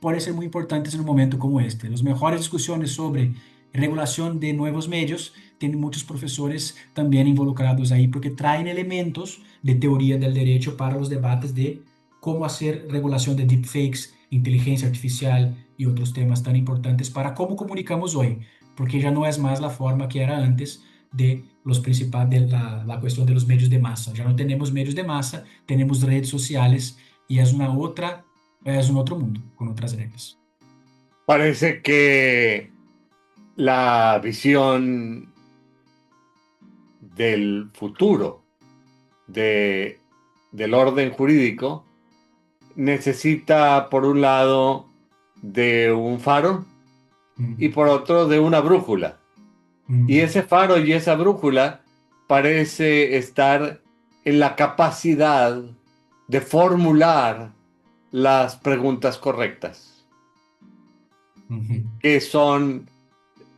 pueden ser muy importantes en un momento como este. Las mejores discusiones sobre regulación de nuevos medios tienen muchos profesores también involucrados ahí porque traen elementos de teoría del derecho para los debates de cómo hacer regulación de deepfakes, inteligencia artificial y otros temas tan importantes para cómo comunicamos hoy, porque ya no es más la forma que era antes de los principales de la cuestión de los medios de masa. Ya no tenemos medios de masa, tenemos redes sociales y es un otro mundo con otras reglas. Parece que la visión del futuro de, del orden jurídico necesita, por un lado, de un faro y por otro de una brújula. Y ese faro y esa brújula parece estar en la capacidad de formular las preguntas correctas, que son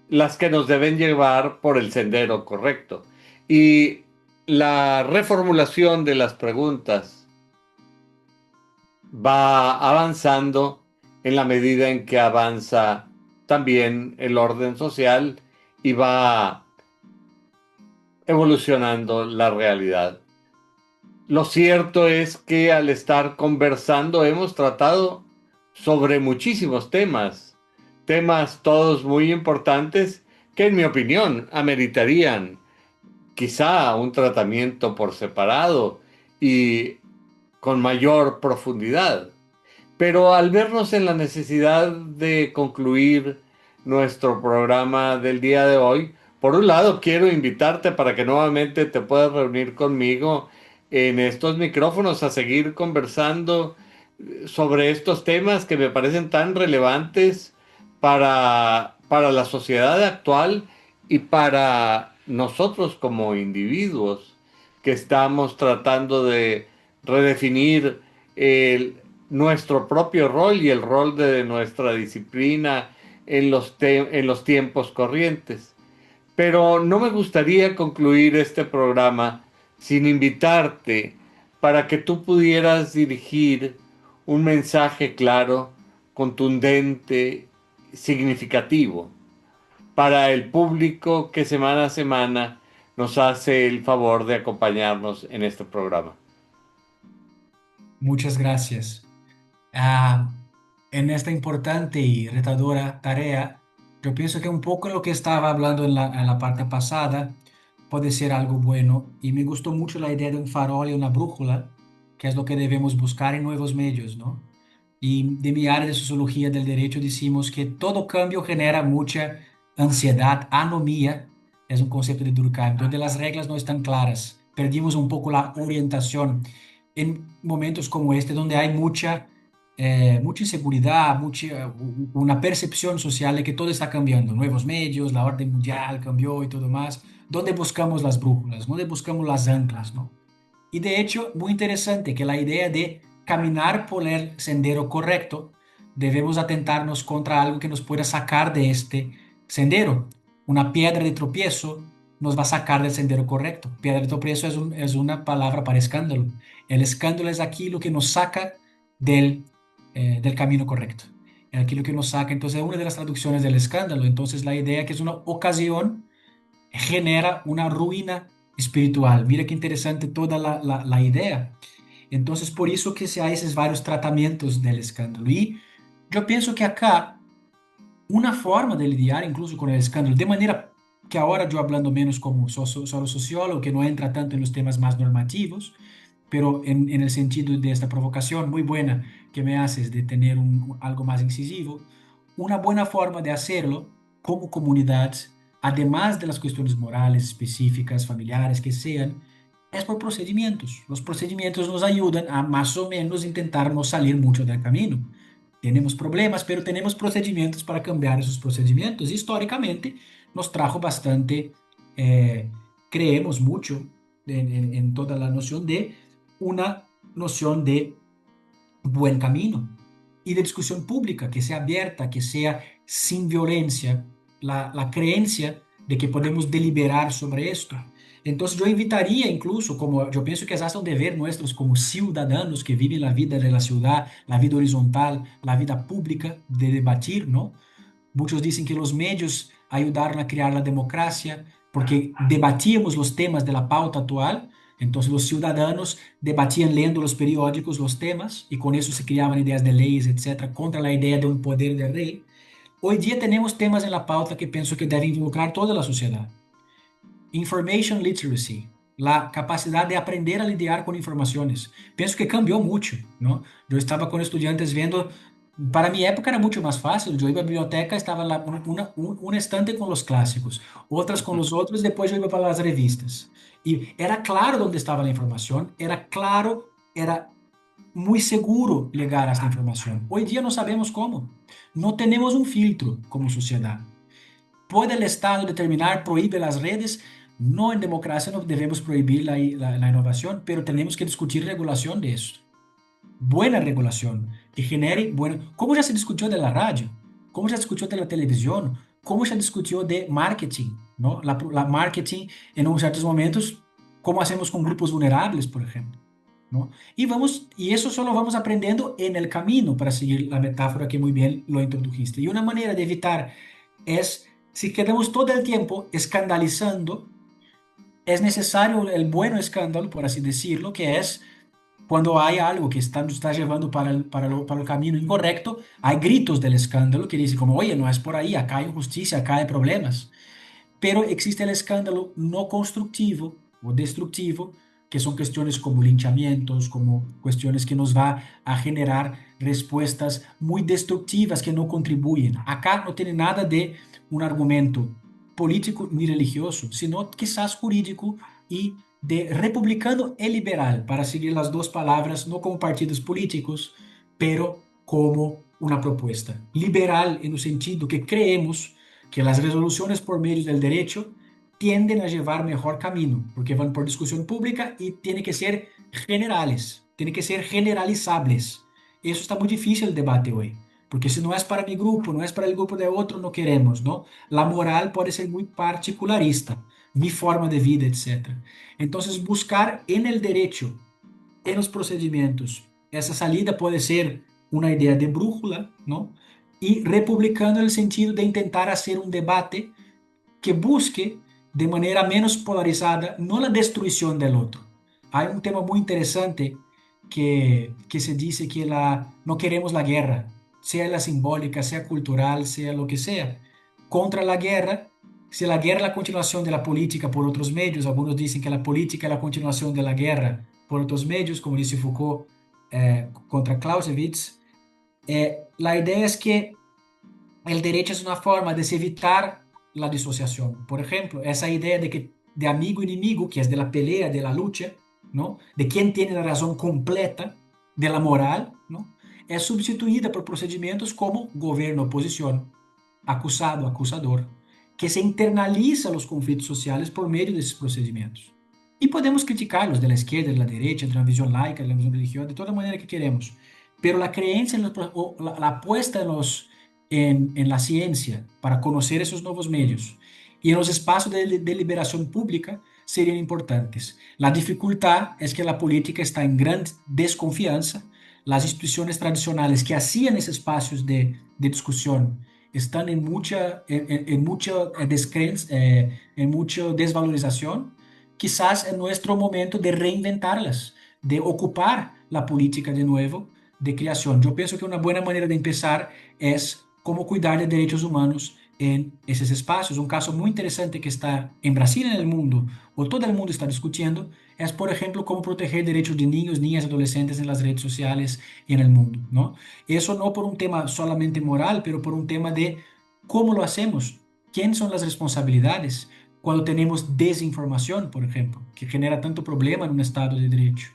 las que nos deben llevar por el sendero correcto. Y la reformulación de las preguntas va avanzando en la medida en que avanza también el orden social y va evolucionando la realidad. Lo cierto es que al estar conversando hemos tratado sobre muchísimos temas, temas todos muy importantes que en mi opinión ameritarían quizá un tratamiento por separado y con mayor profundidad. Pero al vernos en la necesidad de concluir nuestro programa del día de hoy, por un lado quiero invitarte para que nuevamente te puedas reunir conmigo en estos micrófonos a seguir conversando sobre estos temas que me parecen tan relevantes para la sociedad actual y para nosotros como individuos que estamos tratando de redefinir nuestro propio rol y el rol de nuestra disciplina en los tiempos corrientes. Pero no me gustaría concluir este programa sin invitarte para que tú pudieras dirigir un mensaje claro, contundente, significativo para el público que semana a semana nos hace el favor de acompañarnos en este programa. Muchas gracias. Ah, en esta importante y retadora tarea, yo pienso que un poco lo que estaba hablando en la parte pasada puede ser algo bueno y me gustó mucho la idea de un farol y una brújula, que es lo que debemos buscar en nuevos medios, ¿no? Y de mi área de sociología del derecho decimos que todo cambio genera mucha ansiedad, anomía, es un concepto de Durkheim, donde las reglas no están claras, perdimos un poco la orientación en momentos como este, donde hay mucha inseguridad, una percepción social de que todo está cambiando, nuevos medios, la orden mundial cambió y todo más, donde buscamos las brújulas, donde buscamos las anclas, ¿no? Y de hecho, muy interesante que la idea de caminar por el sendero correcto, debemos atentarnos contra algo que nos pueda sacar de este sendero. Una piedra de tropiezo nos va a sacar del sendero correcto. Piedra de tropiezo es una palabra para escándalo. El escándalo es aquí lo que nos saca del camino correcto. Es aquí lo que nos saca. Entonces, es una de las traducciones del escándalo. Entonces, la idea que es una ocasión genera una ruina espiritual. Mira qué interesante toda la idea. Entonces, por eso que se hay esos varios tratamientos del escándalo. Y yo pienso que acá una forma de lidiar incluso con el escándalo, de manera que ahora yo hablando menos como solo sociólogo, que no entra tanto en los temas más normativos, pero en el sentido de esta provocación muy buena que me haces de tener algo más incisivo, una buena forma de hacerlo como comunidad, además de las cuestiones morales específicas, familiares que sean, es por procedimientos. Los procedimientos nos ayudan a más o menos intentar no salir mucho del camino. Tenemos problemas, pero tenemos procedimientos para cambiar esos procedimientos. Históricamente nos trajo bastante, eh, creemos mucho en toda la noción de una noción de buen camino y de discusión pública que sea abierta, que sea sin violencia, la creencia de que podemos deliberar sobre esto. Entonces yo invitaría incluso, como yo pienso que es hasta un deber nuestros como ciudadanos que viven la vida de la ciudad, la vida horizontal, la vida pública, de debatir, ¿no? Muchos dicen que los medios ayudaron a crear la democracia porque debatíamos los temas de la pauta actual. Entonces los ciudadanos debatían leyendo los periódicos los temas y con eso se creaban ideas de leyes, etcétera, contra la idea de un poder de rey. Hoy día tenemos temas en la pauta que pienso que deben involucrar toda la sociedad. Information literacy, la capacidad de aprender a lidiar con informaciones. Pienso que cambió mucho, ¿no? Yo estaba con estudiantes viendo, para mi época era mucho más fácil, yo iba a la biblioteca, estaba un estante con los clásicos, otras con los otros, después yo iba para las revistas. Y era claro dónde estaba la información, era claro, era muy seguro llegar a esta información. Hoy día no sabemos cómo, no tenemos un filtro como sociedad. ¿Puede el Estado determinar, prohíbe las redes? No, en democracia no debemos prohibir la innovación, pero tenemos que discutir regulación de eso. Buena regulación, que genere bueno. ¿Cómo ya se discutió de la radio? ¿Cómo ya se discutió de la televisión? ¿Cómo se discutió de marketing? ¿No? La marketing en unos ciertos momentos, ¿cómo hacemos con grupos vulnerables, por ejemplo? ¿No? Y eso solo vamos aprendiendo en el camino, para seguir la metáfora que muy bien lo introdujiste. Y una manera de evitar es, si quedamos todo el tiempo escandalizando, es necesario el bueno escándalo, por así decirlo, que es cuando hay algo que nos está llevando para el camino incorrecto, hay gritos del escándalo que dicen como, oye, no es por ahí, acá hay injusticia, acá hay problemas. Pero existe el escándalo no constructivo o destructivo, que son cuestiones como linchamientos, como cuestiones que nos va a generar respuestas muy destructivas que no contribuyen. Acá no tiene nada de un argumento político ni religioso, sino quizás jurídico y de republicano y liberal, para seguir las dos palabras, no como partidos políticos, pero como una propuesta. Liberal en el sentido que creemos que las resoluciones por medio del derecho tienden a llevar mejor camino, porque van por discusión pública y tienen que ser generales, tienen que ser generalizables. Eso está muy difícil el debate hoy, porque si no es para mi grupo, no es para el grupo de otro, no queremos, ¿no? La moral puede ser muy particularista, mi forma de vida, etcétera. Entonces, buscar en el derecho, en los procedimientos, esa salida puede ser una idea de brújula, ¿no? Y republicano en el sentido de intentar hacer un debate que busque de manera menos polarizada, no la destrucción del otro. Hay un tema muy interesante que se dice que no queremos la guerra, sea la simbólica, sea cultural, sea lo que sea. Contra la guerra, si la guerra es la continuación de la política por otros medios, algunos dicen que la política es la continuación de la guerra por otros medios, como dice Foucault contra Clausewitz. La idea es que el derecho es una forma de evitar la disociación. Por ejemplo, esa idea de amigo y enemigo, que es de la pelea, de la lucha, ¿no? De quién tiene la razón completa, de la moral, ¿no? Es sustituida por procedimientos como gobierno, oposición, acusado, acusador, que se internaliza los conflictos sociales por medio de esos procedimientos. Y podemos criticarlos de la izquierda, de la derecha, de la visión laica, de la visión religiosa, de toda manera que queremos. Pero la creencia, o la apuesta en la ciencia para conocer esos nuevos medios y en los espacios de deliberación pública serían importantes. La dificultad es que la política está en gran desconfianza, las instituciones tradicionales que hacían esos espacios de discusión están en mucha descreencia, en mucha desvalorización. Quizás es nuestro momento de reinventarlas, de ocupar la política de nuevo, de creación. Yo pienso que una buena manera de empezar es cómo cuidar de derechos humanos en esos espacios. Un caso muy interesante que está en Brasil y en el mundo, o todo el mundo está discutiendo, es, por ejemplo, cómo proteger derechos de niños, niñas y adolescentes en las redes sociales y en el mundo, ¿no? Eso no por un tema solamente moral, pero por un tema de cómo lo hacemos, quiénes son las responsabilidades cuando tenemos desinformación, por ejemplo, que genera tanto problema en un Estado de Derecho.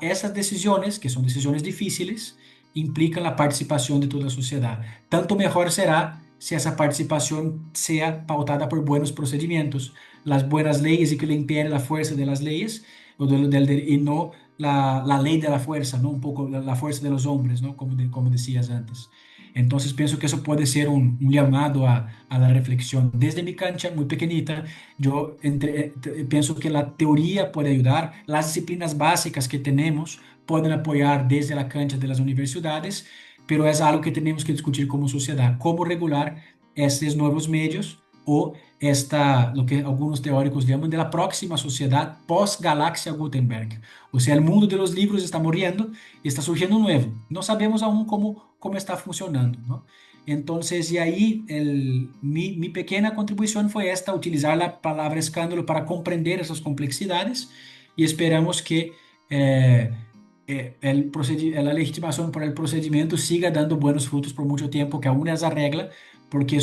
Esas decisiones, que son decisiones difíciles, implican la participación de toda la sociedad. Tanto mejor será si esa participación sea pautada por buenos procedimientos, las buenas leyes y que le impere la fuerza de las leyes y no la ley de la fuerza, ¿no? Un poco la fuerza de los hombres, ¿no? Como decías antes. Entonces pienso que eso puede ser un llamado a la reflexión. Desde mi cancha, muy pequeñita, yo pienso que la teoría puede ayudar, las disciplinas básicas que tenemos pueden apoyar desde la cancha de las universidades, pero es algo que tenemos que discutir como sociedad, cómo regular estos nuevos medios o lo que algunos teóricos llaman de la próxima sociedad post-galaxia Gutenberg. O sea, el mundo de los libros está muriendo y está surgiendo un nuevo. No sabemos aún cómo está funcionando, ¿no? Entonces, y ahí mi pequeña contribución fue esta, utilizar la palabra escándalo para comprender esas complejidades y esperamos que la legitimación para el procedimiento siga dando buenos frutos por mucho tiempo, que aún es la regla, porque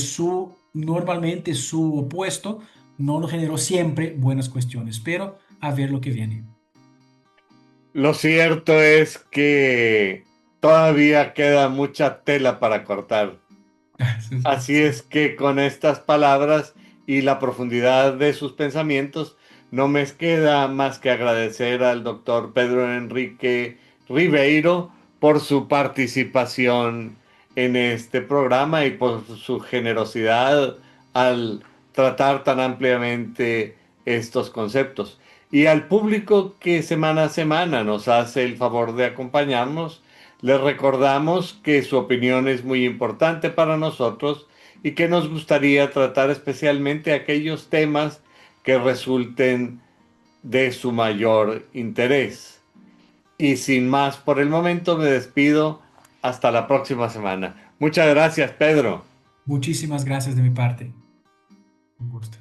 normalmente su opuesto no lo generó siempre buenas cuestiones, pero a ver lo que viene. Lo cierto es que todavía queda mucha tela para cortar. Así Sí. es que con estas palabras y la profundidad de sus pensamientos, no me queda más que agradecer al doctor Pedro Enrique Ribeiro por su participación en este programa y por su generosidad al tratar tan ampliamente estos conceptos. Y al público que semana a semana nos hace el favor de acompañarnos, les recordamos que su opinión es muy importante para nosotros y que nos gustaría tratar especialmente aquellos temas que resulten de su mayor interés. Y sin más por el momento me despido hasta la próxima semana. Muchas gracias, Pedro. Muchísimas gracias de mi parte. Un gusto.